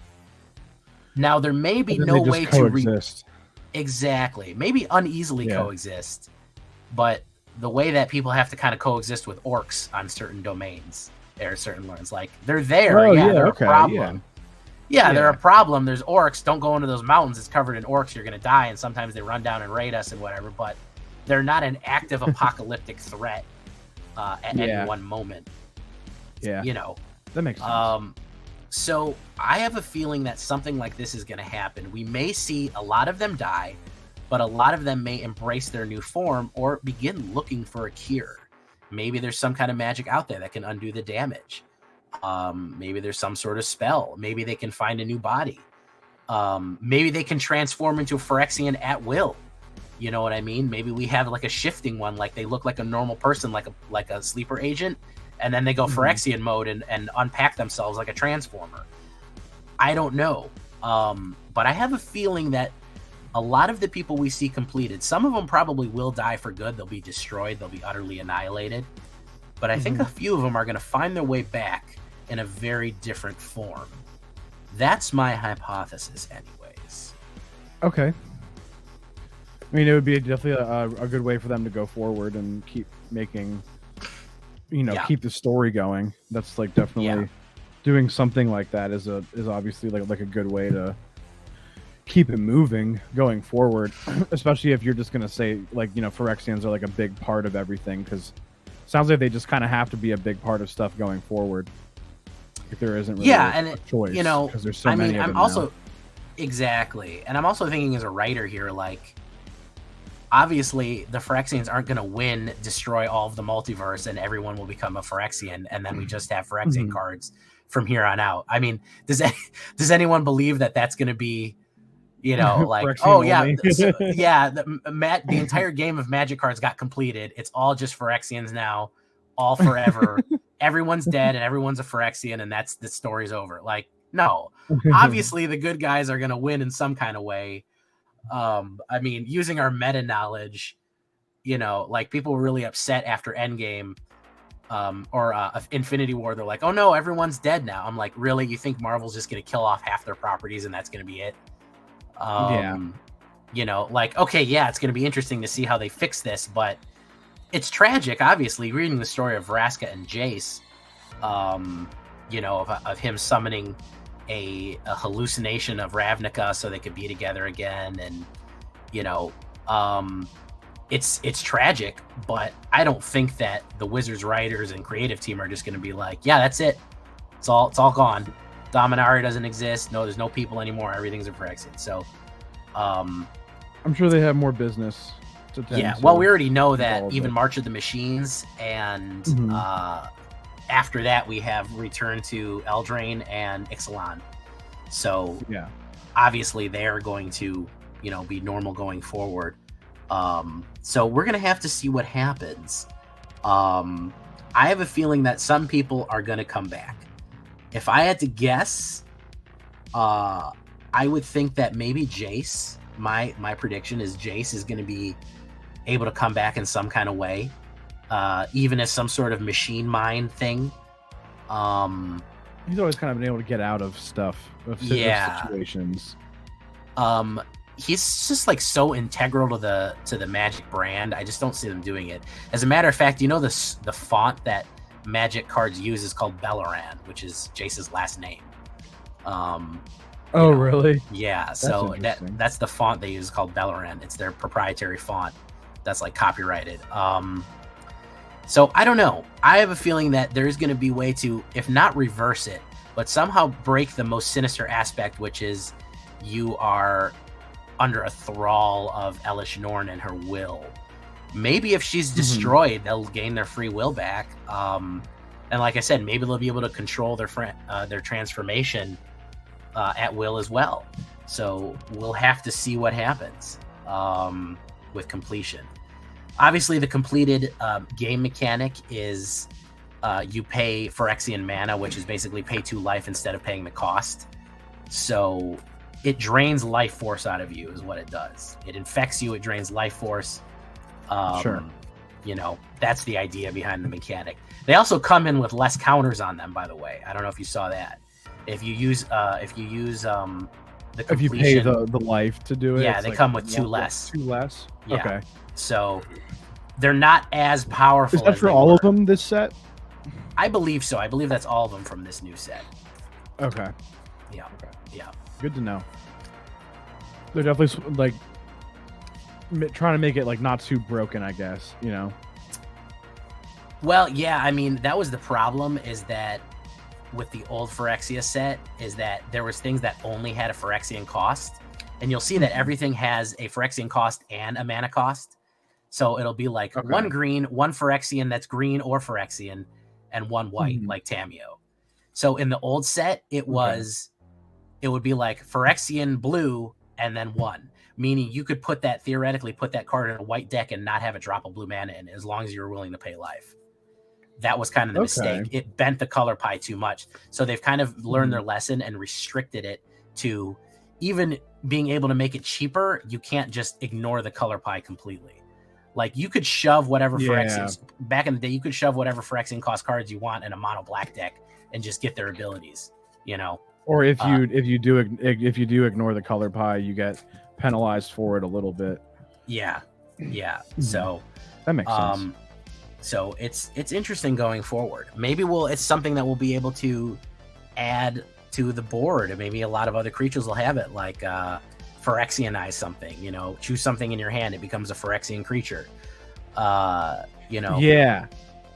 Now, there may be no way to exactly, maybe uneasily coexist, but the way that people have to kind of coexist with orcs on certain domains or certain lands, like they're there, they're a problem. They're a problem. There's orcs. Don't go into those mountains. It's covered in orcs. You're going to die. And sometimes they run down and raid us and whatever. But they're not an active apocalyptic threat at any one moment. That makes sense. So I have a feeling that something like this is going to happen. We may see a lot of them die, but a lot of them may embrace their new form or begin looking for a cure. Maybe there's some kind of magic out there that can undo the damage. Maybe there's some sort of spell. Maybe they can find a new body. Maybe they can transform into a Phyrexian at will. You know what I mean? Maybe we have like a shifting one, like they look like a normal person, like a sleeper agent, and then they go Phyrexian mode and unpack themselves like a transformer. I don't know. But I have a feeling that a lot of the people we see completed, some of them probably will die for good. They'll be destroyed. They'll be utterly annihilated. But I think a few of them are going to find their way back in a very different form. That's my hypothesis anyways. Okay. I mean, it would be definitely a good way for them to go forward and keep making, keep the story going. That's like definitely doing something like that is obviously like a good way to keep it moving going forward, especially if you're just gonna say like, you know, Phyrexians are like a big part of everything, because sounds like they just kind of have to be a big part of stuff going forward. If there isn't really a choice, you know, because there's so many. I'm also exactly, and I'm also thinking as a writer here, like obviously the Phyrexians aren't going to win, destroy all of the multiverse, and everyone will become a Phyrexian, and then we just have Phyrexian cards from here on out. I mean, does anyone believe that that's going to be, you know, like, oh yeah, the entire game of Magic cards got completed. It's all just Phyrexians now, all forever. Everyone's dead and everyone's a Phyrexian, and that's the story's over. Like, no, obviously the good guys are going to win in some kind of way. I mean, using our meta knowledge, you know, like people were really upset after Endgame, or Infinity War. They're like, oh no, everyone's dead now. I'm like, really? You think Marvel's just going to kill off half their properties and that's going to be it? You know, like, okay, yeah, it's going to be interesting to see how they fix this, but it's tragic, obviously, reading the story of Vraska and Jace, you know, of him summoning a hallucination of Ravnica so they could be together again. And, you know, it's tragic, but I don't think that the Wizards writers and creative team are just going to be like, yeah, that's it. It's all gone. Dominaria doesn't exist. No, there's no people anymore. Everything's a Phyrexian. So, I'm sure they have more business to tend yeah. to. Well, we already know that even March of the Machines, and after that we have Return to Eldraine and Ixalan. So yeah, obviously they're going to, you know, be normal going forward. So we're gonna have to see what happens. I have a feeling that some people are gonna come back. If I had to guess, I would think that maybe Jace. My prediction is Jace is going to be able to come back in some kind of way, even as some sort of machine mind thing. He's always kind of been able to get out of stuff, of situations. He's just like so integral to the Magic brand. I just don't see them doing it. As a matter of fact, you know, the font that Magic cards use is called Bellaran, which is Jace's last name. Oh, really? Yeah. So that's the font they use, called Bellaran. It's their proprietary font that's like copyrighted. So I don't know. I have a feeling that there's going to be a way to, if not reverse it, but somehow break the most sinister aspect, which is you are under a thrall of Elish Norn and her will. Maybe if she's destroyed, they'll gain their free will back. And like I said, maybe they'll be able to control their transformation at will as well. So we'll have to see what happens with completion. Obviously, the completed game mechanic is you pay Phyrexian mana, which is basically pay 2 life instead of paying the cost. So it drains life force out of you is what it does. It infects you, it drains life force. Sure. You know, that's the idea behind the mechanic. They also come in with less counters on them, by the way. I don't know if you saw that. If you use the completion, if you pay the life to do it, yeah, they come with 2 less. 2 less. Yeah. Okay. So they're not as powerful. Is that for all of them this set? I believe so. I believe that's all of them from this new set. Okay. Yeah. Okay. Yeah. Good to know. They're definitely like trying to make it like not too broken, I guess, you know. Well, yeah, I mean, that was the problem, is that with the old Phyrexia set, is that there was things that only had a Phyrexian cost, and you'll see that everything has a Phyrexian cost and a mana cost. So it'll be like 1 green, 1 Phyrexian that's green or Phyrexian, and 1 white, like Tameo. So in the old set, it would be like Phyrexian blue and then 1, meaning you could theoretically put that card in a white deck and not have it drop a blue mana in, as long as you were willing to pay life. That was kind of the mistake. It bent the color pie too much. So they've kind of learned their lesson and restricted it to, even being able to make it cheaper, you can't just ignore the color pie completely. Like, you could shove whatever Phyrexians, back in the day, you could shove whatever Phyrexian cost cards you want in a mono black deck and just get their abilities, you know. Or if you do ignore the color pie, you get penalized for it a little bit. Yeah. So that makes sense. So it's interesting going forward. Maybe it's something that we'll be able to add to the board, and maybe a lot of other creatures will have it, like Phyrexianize something. You know, choose something in your hand, it becomes a Phyrexian creature. You know, yeah,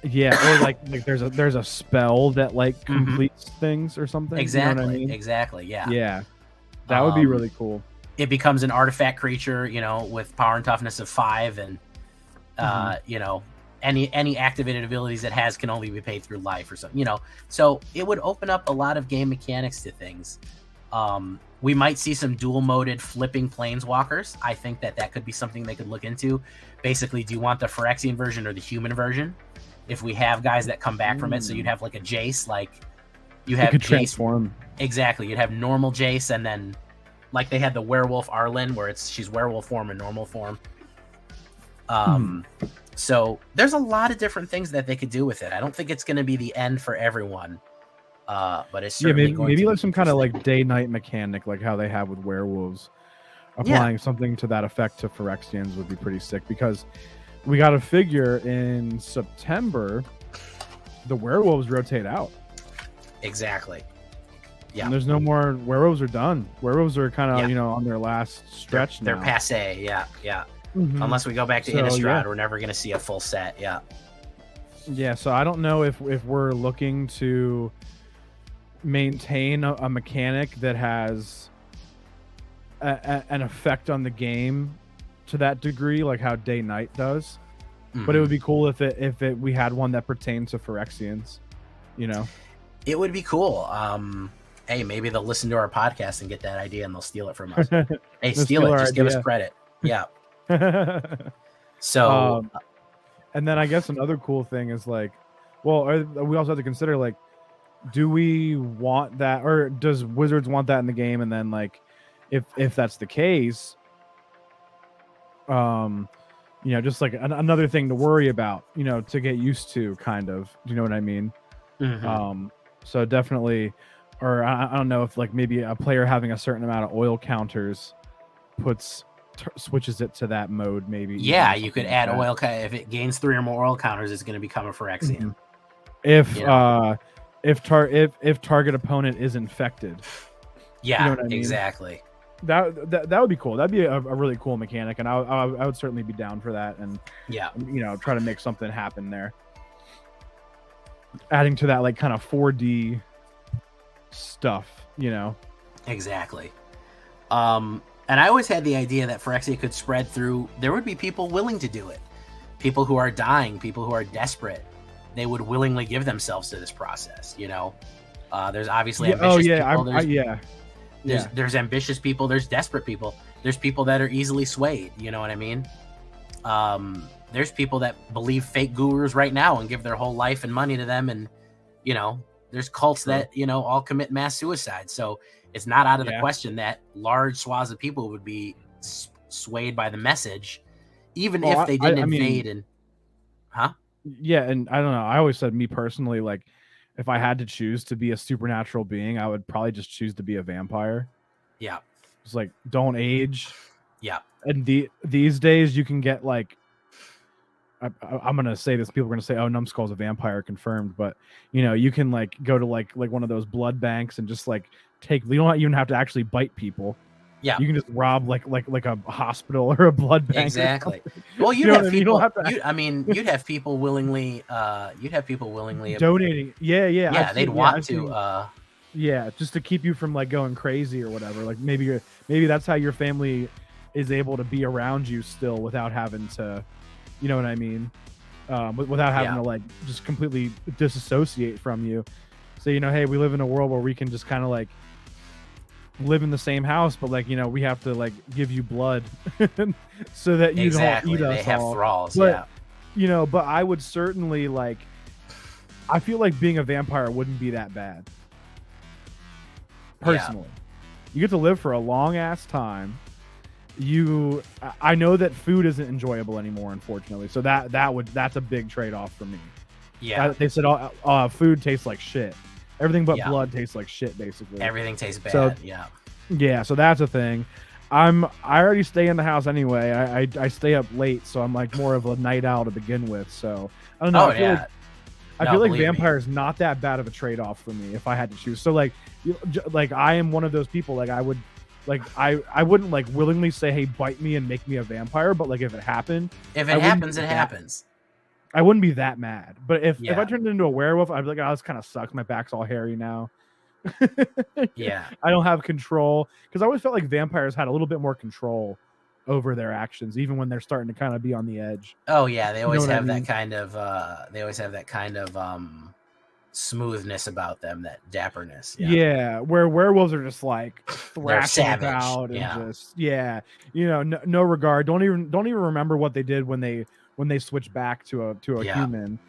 or like there's a spell that like completes things or something. Exactly, you know what I mean? exactly, yeah. Yeah, that would be really cool. It becomes an artifact creature, you know, with power and toughness of 5, and you know, any activated abilities it has can only be paid through life or something, you know. So it would open up a lot of game mechanics to things. We might see some dual moded flipping planeswalkers. I think that could be something they could look into. Basically, do you want the Phyrexian version or the human version? If we have guys that come back from it, so you'd have like a Jace, like you have could Jace transform. Exactly, you'd have normal Jace, and then like they had the werewolf Arlen, where she's werewolf form and normal form. So there's a lot of different things that they could do with it. I don't think it's going to be the end for everyone, but it's certainly maybe like some kind of like day-night mechanic, like how they have with werewolves. Applying something to that effect to Phyrexians would be pretty sick, because we got to figure in September the werewolves rotate out. Exactly. Yeah. And there's no more werewolves are done. Werewolves are kind of, you know, on their last stretch they're now. They're passe, yeah. Unless we go back to Innistrad, we're never going to see a full set, Yeah, so I don't know if we're looking to maintain a mechanic that has an effect on the game to that degree, like how day-night does. But it would be cool if we had one that pertained to Phyrexians, you know? It would be cool. Hey, maybe they'll listen to our podcast and get that idea and they'll steal it from us. Hey, steal it. Just give us credit. Yeah. So, and then I guess another cool thing is like, well, we also have to consider like, do we want that, or does Wizards want that in the game? And then like, if that's the case, you know, just like another thing to worry about, you know, to get used to, kind of. Do you know what I mean? So definitely, or I don't know if like maybe a player having a certain amount of oil counters switches it to that mode, maybe. Yeah, you could add oil. If it gains 3 or more oil counters, it's going to become a Phyrexian. If target opponent is infected. Yeah, you know what I mean? Exactly. That would be cool. That'd be a really cool mechanic, and I would certainly be down for that. And you know, try to make something happen there. Adding to that, like kind of 4D stuff, you know. Exactly. And I always had the idea that Phyrexia could spread through. There would be people willing to do it. People who are dying, people who are desperate. They would willingly give themselves to this process, you know. There's obviously ambitious people. There's ambitious people. There's desperate people. There's people that are easily swayed. You know what I mean? There's people that believe fake gurus right now and give their whole life and money to them. And, you know, there's cults that, you know, all commit mass suicide. So it's not out of the question that large swaths of people would be swayed by the message, even if they didn't invade. Yeah, and I don't know. I always said, me personally, like, if I had to choose to be a supernatural being, I would probably just choose to be a vampire. Yeah. It's like, don't age. Yeah. And these days you can get like, I'm going to say this, people are going to say, oh, Numbskull's a vampire, confirmed. But, you know, you can like go to like one of those blood banks and just like you don't even have to actually bite people. Yeah. You can just rob like a hospital or a blood bank. Exactly. Well, you'd have people. You'd have people willingly. Donating. Yeah. They'd want to. Yeah, just to keep you from like going crazy or whatever. Like maybe that's how your family is able to be around you still without having to, you know what I mean? Without having to like just completely disassociate from you. So, you know, hey, we live in a world where we can just kind of like live in the same house, but like, you know, we have to like give you blood so that you don't eat us. They have all. thralls. But, you know, but I would certainly like, I feel like being a vampire wouldn't be that bad. Personally, you get to live for a long ass time. I know that food isn't enjoyable anymore, unfortunately. So that's a big trade-off for me. Yeah. They said food tastes like shit. Everything but blood tastes like shit, basically. Everything tastes bad. So, yeah, so that's a thing. I already stay in the house anyway. I stay up late, so I'm like more of a night owl to begin with. So I don't know. I No, feel like believe me. vampire is not that bad of a trade off for me if I had to choose. So like, like I am one of those people. Like I would, like I wouldn't like willingly say, hey, bite me and make me a vampire. But like if it happened, If it happens, it happens. I wouldn't be that mad. But if Yeah. I turned into a werewolf, I'd be like, oh, this kind of sucks. My back's all hairy now. Yeah. I don't have control, because I always felt like vampires had a little bit more control over their actions, even when they're starting to kind of be on the edge. Oh yeah, they always have I mean? that kind of smoothness about them, that dapperness. Yeah, where werewolves are just like thrashing savage. about and just no regard. Don't even remember what they did when they switch back to a human,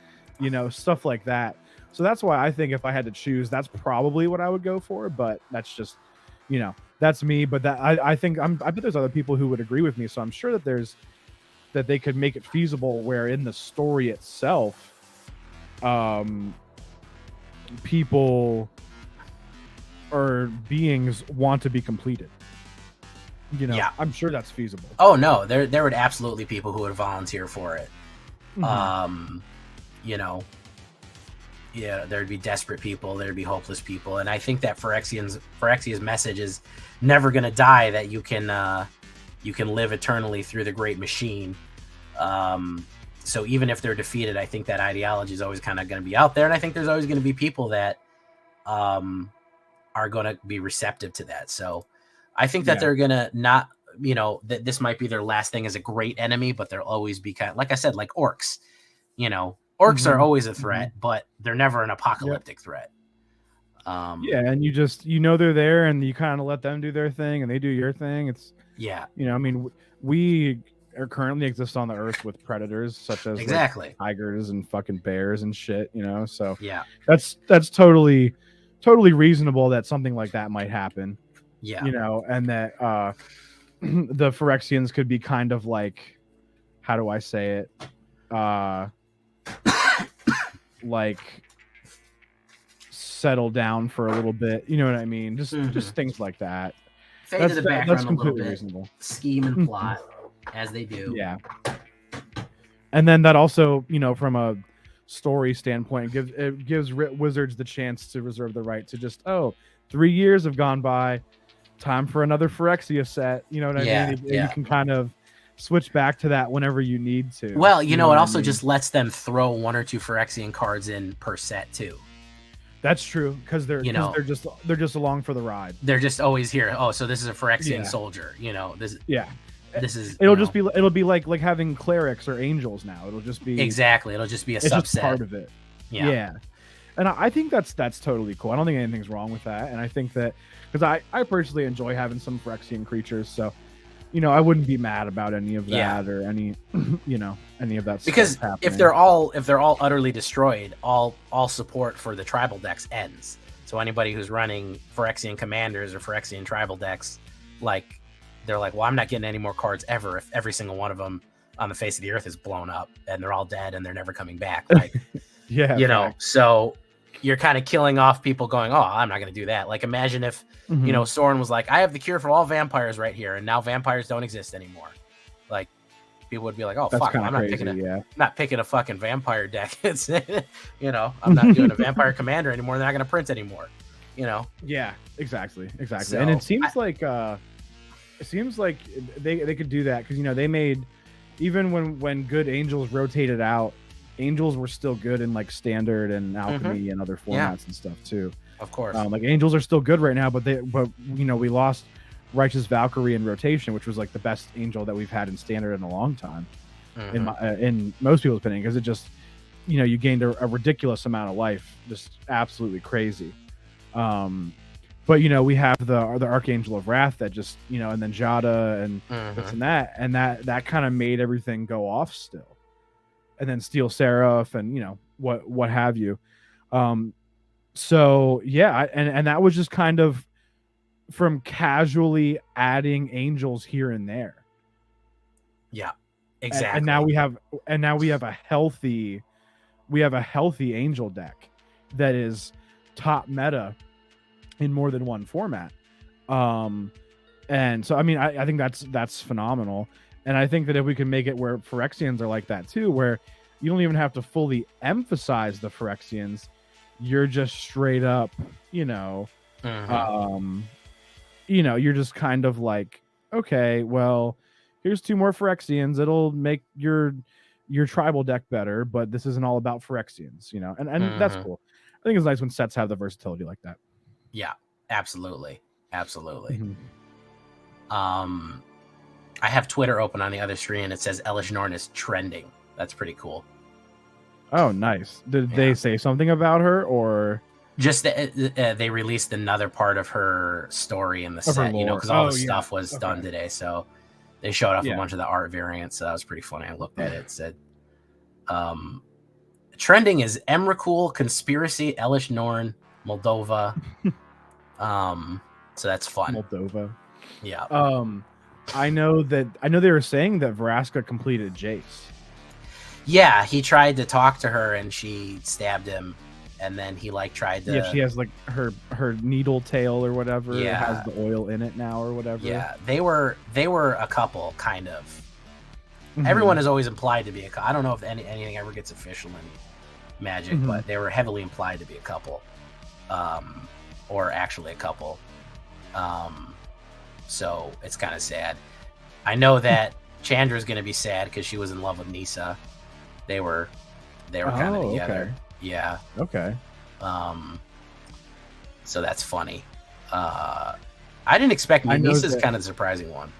stuff like that. So that's why I think if I had to choose, that's probably what I would go for. But that's just, that's me. But that I think I bet there's other people who would agree with me. So I'm sure that they could make it feasible where in the story itself, people or beings want to be completed. I'm sure that's feasible. Oh no, there would absolutely people who would volunteer for it. Mm-hmm. There'd be desperate people, there'd be hopeless people, and I think that Phyrexia's message is never going to die. That you can live eternally through the great machine. So even if they're defeated, I think that ideology is always kind of going to be out there, and I think there's always going to be people that are going to be receptive to that. So I think that they're going to not, that this might be their last thing as a great enemy, but they'll always be kind of, like I said, like orcs. Orcs are always a threat, but they're never an apocalyptic threat. And they're there, and you kind of let them do their thing, and they do your thing. It's we are currently exist on the earth with predators such as like tigers and fucking bears and shit. So that's totally reasonable that something like that might happen. And that the Phyrexians could be kind of like, how do I say it? Like settle down for a little bit, you know what I mean? Just things like that. Fade to the background, that's completely a little bit. Reasonable. Scheme and plot as they do. Yeah. And then that also, from a story standpoint, gives wizards the chance to reserve the right to just 3 years have gone by, time for another Phyrexia set. You know what I mean? You can kind of switch back to that whenever you need to. Well, it also just lets them throw 1 or 2 Phyrexian cards in per set too. That's true, because they're just along for the ride. They're just always here. Oh, so this is a Phyrexian soldier. It'll be like having clerics or angels now. It'll just be it'll just be a subset. Just part of it. Yeah. And I think that's totally cool. I don't think anything's wrong with that. And I think that because I personally enjoy having some Phyrexian creatures, so I wouldn't be mad about any of that or any any of that. Because if they're all utterly destroyed, all support for the tribal decks ends. So anybody who's running Phyrexian commanders or Phyrexian tribal decks, like they're like, well, I'm not getting any more cards ever if every single one of them on the face of the earth is blown up and they're all dead and they're never coming back. Like, so you're kind of killing off people going, oh, I'm not going to do that. Like, imagine if, Soren was like, I have the cure for all vampires right here, and now vampires don't exist anymore. Like, people would be like, oh, fuck, I'm not picking a fucking vampire deck. It's, I'm not doing a vampire commander anymore. They're not going to print anymore, Yeah, exactly. So, and it seems like they could do that because, they made, even when good angels rotated out, angels were still good in like standard and alchemy and other formats and stuff too. Of course. Like angels are still good right now, but we lost Righteous Valkyrie in rotation, which was like the best angel that we've had in standard in a long time, in most people's opinion, because it just, you gained a ridiculous amount of life, just absolutely crazy. But we have the Archangel of Wrath that just, and then Jada and this and that kind of made everything go off still. And then Steel Seraph and what have you. So yeah, and that was just kind of from casually adding angels here and there. Yeah, exactly. And now we have a healthy angel deck that is top meta in more than one format. And so I mean I think that's phenomenal. And I think that if we can make it where Phyrexians are like that too, where you don't even have to fully emphasize the Phyrexians. You're just straight up, Mhm. You're just kind of like, okay, well, here's 2 more Phyrexians. It'll make your tribal deck better, but this isn't all about Phyrexians, and that's Mhm. cool. I think it's nice when sets have the versatility like that. Yeah, absolutely. Absolutely. Mhm. I have Twitter open on the other screen, and it says Elish Norn is trending. That's pretty cool. Oh, nice. Did Yeah. they say something about her, or just that they released another part of her story in the set, because all the stuff was done today. So they showed off a bunch of the art variants. So that was pretty funny. I looked at it. It said, trending is Emrakul, Conspiracy, Elish Norn, Moldova. So that's fun. Moldova? Yeah. I know they were saying that Vraska completed Jace. Yeah, he tried to talk to her and she stabbed him, and then he tried to. Yeah, she has her needle tail or whatever. Yeah, it has the oil in it now or whatever. Yeah, they were a couple, kind of. Mm-hmm. Everyone is always implied to be a couple. I don't know if anything ever gets official in Magic, but they were heavily implied to be a couple, or actually a couple. So it's kind of sad. I know that Chandra's going to be sad because she was in love with Nisa. They were kind of together. Okay. Yeah. Okay. So that's funny. I didn't expect Nisa's kind of the surprising one.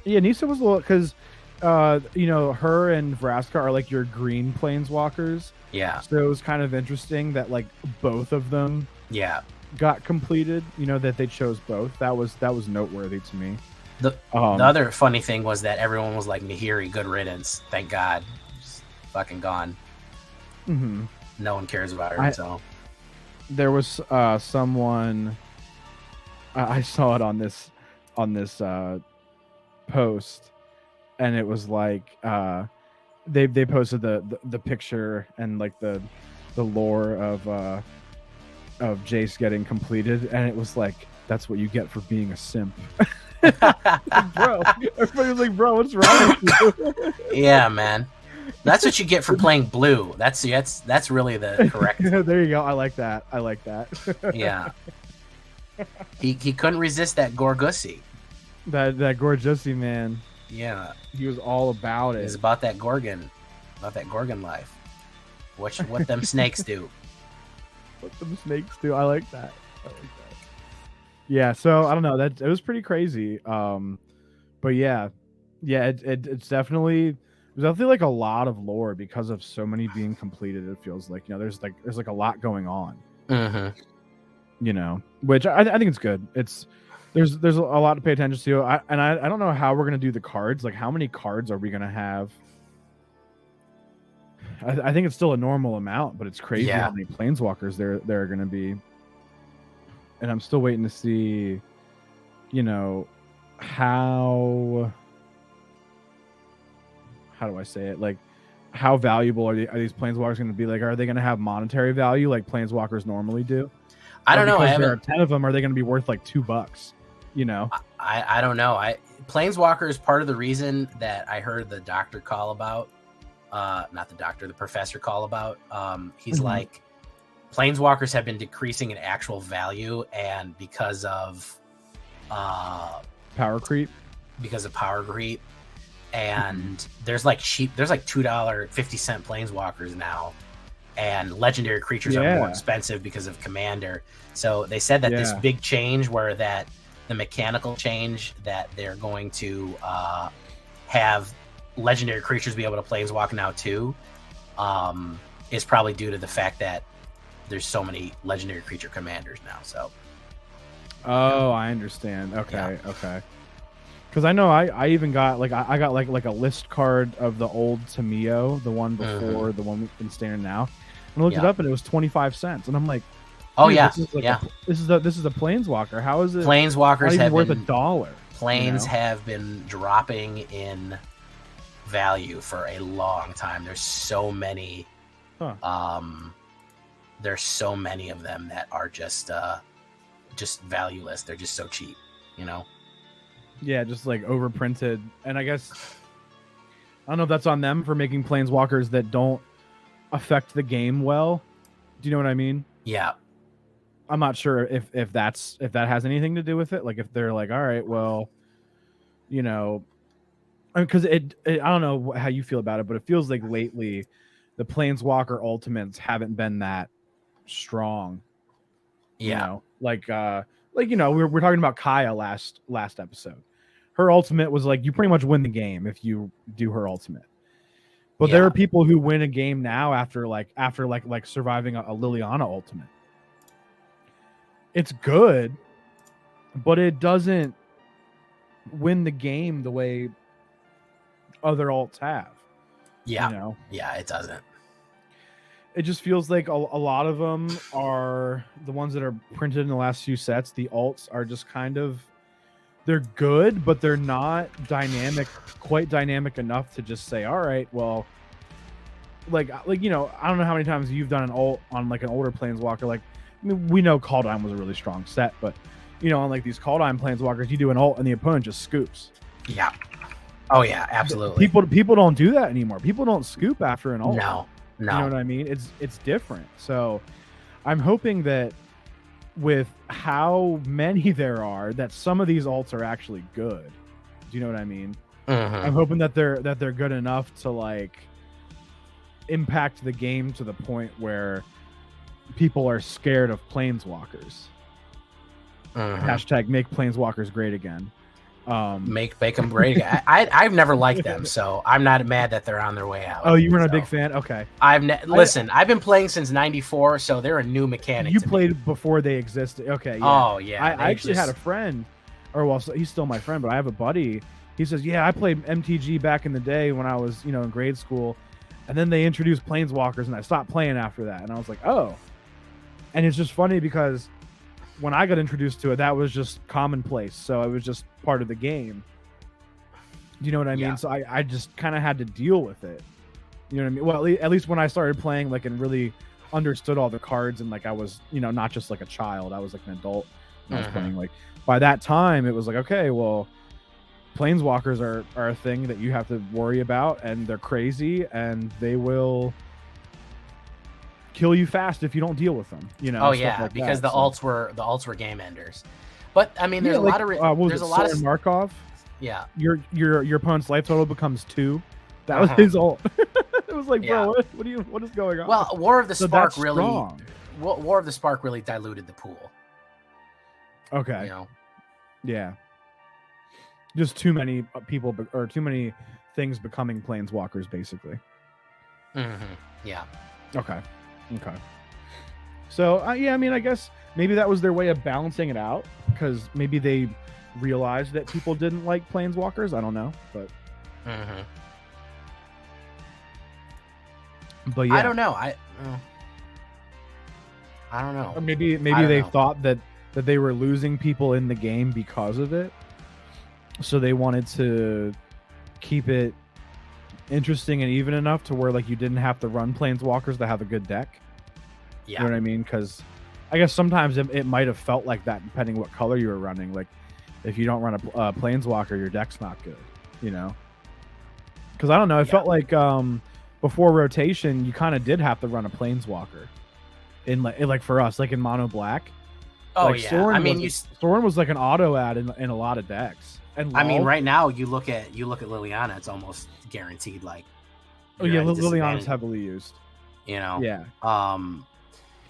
Yeah, Nisa was a little because her and Vraska are like your green planeswalkers. Yeah. So it was kind of interesting that like both of them got completed, that they chose both. That was noteworthy to me. The other funny thing was that everyone was like, Nahiri, good riddance. Thank God. Just fucking gone. Mm-hmm. No one cares about her. So there was someone I saw it on this post, and it was like they posted the picture and like the lore of Jace getting completed, and it was like, that's what you get for being a simp. Bro, everybody was like, bro, what's wrong with you? Yeah, man. That's what you get for playing blue. That's really the correct. There you go. I like that. Yeah. He couldn't resist that Gorgussy. That Gorgussy, man. Yeah. He was all about it. It was about that Gorgon life. What them snakes do. What them snakes do. I like that. Yeah, so I don't know. It was pretty crazy. But yeah, it's definitely like a lot of lore because of so many being completed. It feels like there's like a lot going on. Mm-hmm. Which I think it's good. There's a lot to pay attention to. I don't know how we're gonna do the cards. Like, how many cards are we gonna have? I think it's still a normal amount, but it's crazy how many planeswalkers there are gonna be. And I'm still waiting to see, how do I say it? Like, how valuable are these planeswalkers going to be? Like, are they going to have monetary value like planeswalkers normally do? I don't know. Because there are 10 of them, are they going to be worth like $2? I don't know. Planeswalkers, part of the reason that I heard the doctor call about, not the doctor, the professor call about, he's like, Planeswalkers have been decreasing in actual value, and because of power creep, and there's like $2.50 Planeswalkers now, and legendary creatures are more expensive because of Commander. So they said that this big change, where that the mechanical change that they're going to have legendary creatures be able to Planeswalk now too, is probably due to the fact that there's so many legendary creature commanders now. So I understand. Okay. Because I know I even got I got like a list card of the old Tamio, the one before the one in standard now, and I looked it up and it was 25 cents, and I'm like, this is a planeswalker. How is it? Planeswalkers have worth $1. Planes have been dropping in value for a long time. There's so many. There's so many of them that are just valueless. They're just so cheap, Yeah, just like overprinted. And I guess I don't know if that's on them for making planeswalkers that don't affect the game well. Do you know what I mean? Yeah. I'm not sure if that has anything to do with it. Like if they're like, all right, well, you know, because I don't know how you feel about it, but it feels like lately the planeswalker ultimates haven't been that strong. Yeah. You know, like you know, we're talking about Kaya last episode. Her ultimate was like you pretty much win the game if you do her ultimate. But there are people who win a game now after surviving a Liliana ultimate. It's good, but it doesn't win the game the way other alts have. Yeah. You know? Yeah, it doesn't. It just feels like a lot of them are the ones that are printed in the last few sets. The alts are just kind of, they're good, but they're not quite dynamic enough to just say, all right, well, like you know, I don't know how many times you've done an ult on like an older planeswalker. Like, I mean, we know Kaldheim was a really strong set, but you know, on like these Kaldheim planeswalkers, you do an ult and the opponent just scoops. Yeah. Oh yeah, absolutely. People don't do that anymore. People don't scoop after an ult. No. You know what I mean? It's different. So I'm hoping that with how many there are, that some of these alts are actually good. Do you know what I mean? Mm-hmm. I'm hoping that they're good enough to like impact the game to the point where people are scared of planeswalkers. Mm-hmm. Hashtag make planeswalkers great again. Make them great again. I've never liked them, so I'm not mad that they're on their way out. Oh, you weren't a big fan? Okay. Listen, I've been playing since '94, so they're a new mechanic. You played before they existed. Okay. Yeah. Oh yeah. I actually had a friend, or well, he's still my friend, but I have a buddy. He says, yeah, I played MTG back in the day when I was, in grade school, and then they introduced planeswalkers, and I stopped playing after that. And I was like, oh. And it's just funny because when I got introduced to it, that was just commonplace. So it was just part of the game. Do you know what I mean? Yeah. So I just kind of had to deal with it. You know what I mean? Well, at least when I started playing, like, and really understood all the cards, and like I was, not just like a child, I was like an adult. I was playing. Like, by that time, it was like, okay, well, planeswalkers are a thing that you have to worry about, and they're crazy, and they will kill you fast if you don't deal with them. Oh yeah, like because the alts were game enders. But I mean, there's a lot of there's a lot of Markov. Yeah, your opponent's life total becomes 2. That was his ult. It was like, bro, what is going on? Well, War of the Spark really diluted the pool. Okay. Yeah. Just too many people or too many things becoming planeswalkers, basically. Yeah. Okay. So yeah, I mean, I guess maybe that was their way of balancing it out, because maybe they realized that people didn't like planeswalkers. I don't know, but but yeah, I don't know. I don't know. Or maybe they thought that they were losing people in the game because of it, so they wanted to keep it interesting and even enough to where like you didn't have to run planeswalkers to have a good deck. Yeah. You know what I mean? Because I guess sometimes it might have felt like that depending what color you were running. Like if you don't run a planeswalker, your deck's not good. Because I don't know, it felt like before rotation you kind of did have to run a planeswalker in like for us, like in mono black. Oh like, yeah, Sorin was like an auto ad in a lot of decks. And I mean, right now you look at Liliana, it's almost guaranteed. Like, oh yeah, Liliana's heavily used. Yeah.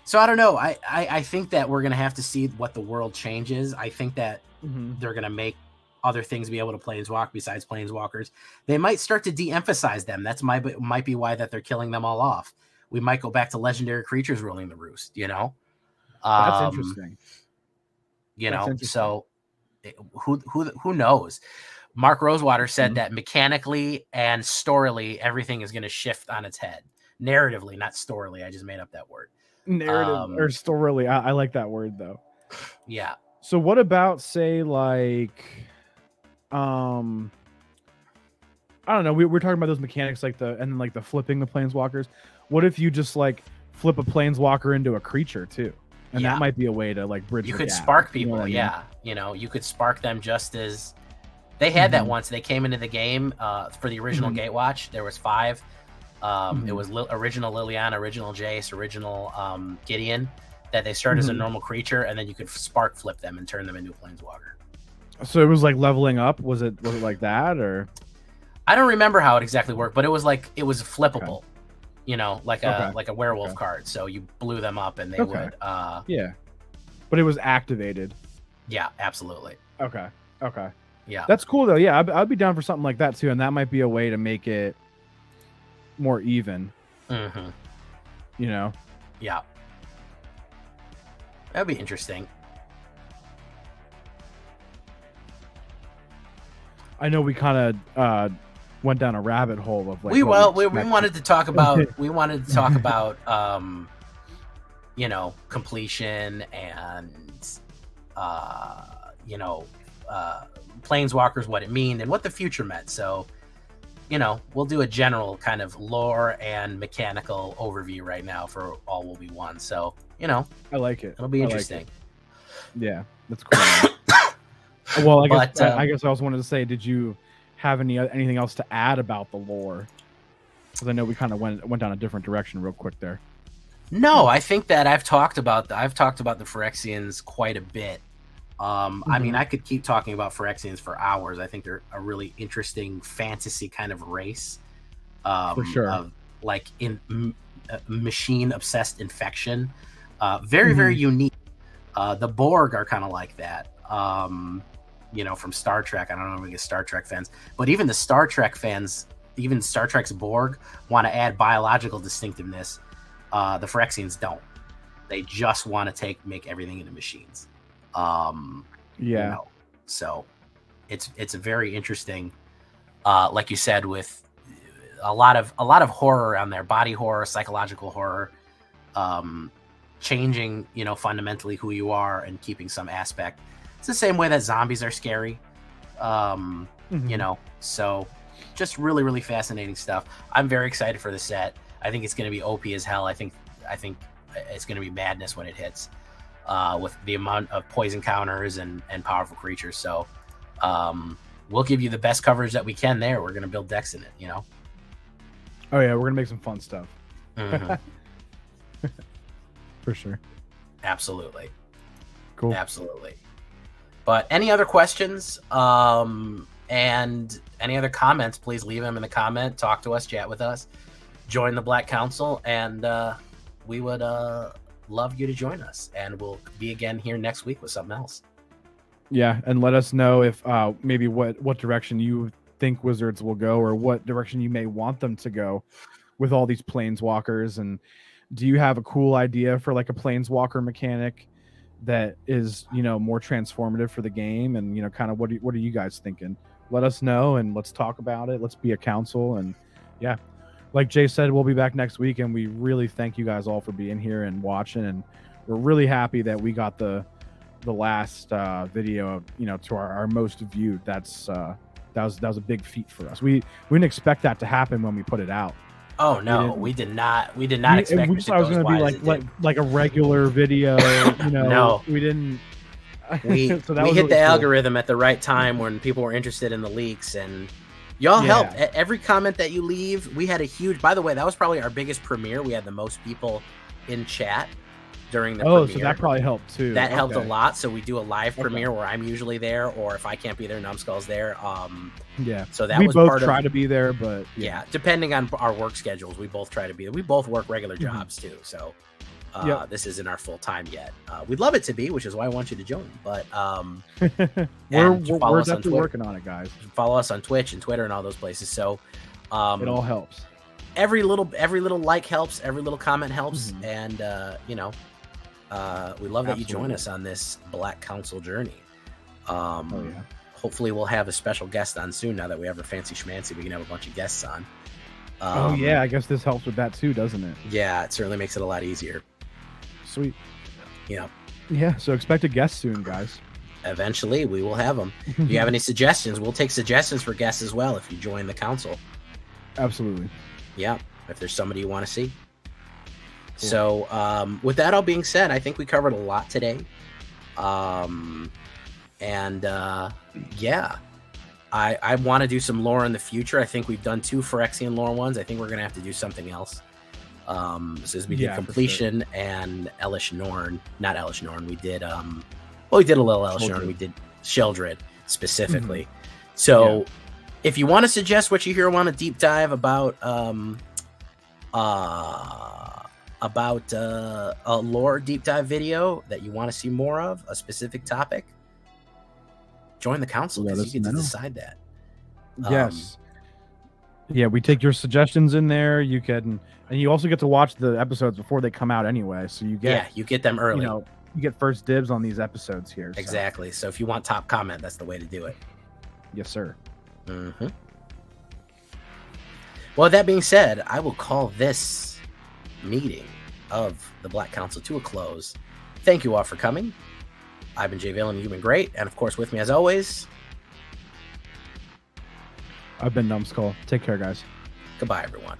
So I don't know. I think that we're gonna have to see what the world changes. I think that they're gonna make other things be able to planeswalk besides planeswalkers. They might start to de-emphasize them. That's might be why that they're killing them all off. We might go back to legendary creatures ruling the roost. That's interesting. So who knows? Mark Rosewater said that mechanically and storily, everything is going to shift on its head. Narratively, not storily. I just made up that word. Narrative or storily. I like that word though. Yeah. So what about, say, like, I don't know. We're talking about those mechanics, like the flipping the planeswalkers. What if you just like flip a planeswalker into a creature too? And that might be a way to like bridge. You could spark people. You could spark them just as They had that once. They came into the game for the original Gatewatch. There was 5. It was original Liliana, original Jace, original Gideon, that they start as a normal creature, and then you could spark flip them and turn them into a planeswalker. So it was like leveling up. Was it like that, or? I don't remember how it exactly worked, but it was flippable. Okay. You know, like a werewolf card. So you blew them up, and they would. Yeah, but it was activated. Yeah, absolutely. Okay. Yeah, that's cool though. Yeah, I'd be down for something like that too, and that might be a way to make it more even. You know. Yeah. That'd be interesting. I know we kind of went down a rabbit hole of like we wanted to talk about you know, completion and you know, planeswalkers, what it mean and what the future meant. So, you know, we'll do a general kind of lore and mechanical overview right now for All Will Be One. So, you know, I like it. It'll be interesting. Like yeah, that's cool. Well, I guess I also wanted to say, did you have anything else to add about the lore? Because I know we kind of went down a different direction real quick there. No, I think that I've talked about the Phyrexians quite a bit. I mean, I could keep talking about Phyrexians for hours. I think they're a really interesting fantasy kind of race. For sure. Of, like in machine obsessed infection. Very, very unique. The Borg are kind of like that. You know, from Star Trek. I don't know if we get Star Trek fans, but even the Star Trek fans, even Star Trek's Borg, want to add biological distinctiveness. The Phyrexians don't. They just want to make everything into machines. You know, so it's a very interesting, like you said, with a lot of horror around there, body horror, psychological horror, changing, you know, fundamentally who you are and keeping some aspect. It's the same way that zombies are scary, you know, so just really, really fascinating stuff. I'm very excited for the set. I think it's going to be OP as hell. I think it's going to be madness when it hits, with the amount of poison counters and powerful creatures. So we'll give you the best coverage that we can there. We're going to build decks in it, you know? Oh, yeah, we're going to make some fun stuff. For sure. Absolutely. Cool. Absolutely. But any other questions and any other comments, please leave them in the comment. Talk to us, chat with us, join the Black Council, and we would love you to join us. And we'll be again here next week with something else. Yeah, and let us know if maybe what direction you think Wizards will go, or what direction you may want them to go with all these planeswalkers. And do you have a cool idea for like a planeswalker mechanic that is, you know, more transformative for the game? And, you know, kind of what are you guys thinking? Let us know and let's talk about it. Let's be a council. And yeah, like Jay said, we'll be back next week, and we really thank you guys all for being here and watching. And we're really happy that we got the last video, you know, to our most viewed. That was a big feat for us. We didn't expect that to happen when we put it out. Oh no, we did not expect. We thought it was going to be like a regular video. You know, no, we didn't. We hit really the algorithm at the right time when people were interested in the leaks, and y'all helped. Every comment that you leave, we had a huge. By the way, that was probably our biggest premiere. We had the most people in chat during the premiere. So that probably helped too. That helped a lot. So we do a live premiere where I'm usually there, or if I can't be there, Numbskull's there. Yeah. So that we was both part try of, to be there, but yeah, depending on our work schedules, we both try to be there. We both work regular jobs too, so this isn't our full time yet. We'd love it to be, which is why I want you to join. But we're definitely working on it, guys. Follow us on Twitch and Twitter and all those places. So it all helps. Every little like helps. Every little comment helps, and you know. We love that you join us on this Black Council journey. Hopefully we'll have a special guest on soon now that we have a fancy schmancy. We can have a bunch of guests on. I guess this helps with that too, doesn't it? Yeah, it certainly makes it a lot easier. Sweet. Yeah. Yeah, so expect a guest soon, guys. Eventually we will have them. If you have any suggestions, we'll take suggestions for guests as well if you join the council. Absolutely. Yeah, if there's somebody you want to see. Cool. So with that all being said, I think we covered a lot today. Yeah, I want to do some lore in the future. I think we've done 2 Phyrexian lore ones. I think we're gonna have to do something else. Since we did completion and Elish Norn, not Elish Norn. We did we did a little Elish Norn. We did Sheldred specifically. So if you want to suggest what you hear, want a deep dive about a lore deep dive video that you want to see more of, a specific topic, join the council because you get to decide that. Yes. Yeah, we take your suggestions in there. You can, and you also get to watch the episodes before they come out anyway. So you get, you get them early. You get first dibs on these episodes here. So. Exactly. So if you want top comment, that's the way to do it. Yes, sir. Mm-hmm. Well, that being said, I will call this meeting of the Black Council to a close. Thank you all for coming. I've been Jay Villainy, you've been great. And of course, with me as always, I've been Numbskull. Take care, guys. Goodbye, everyone.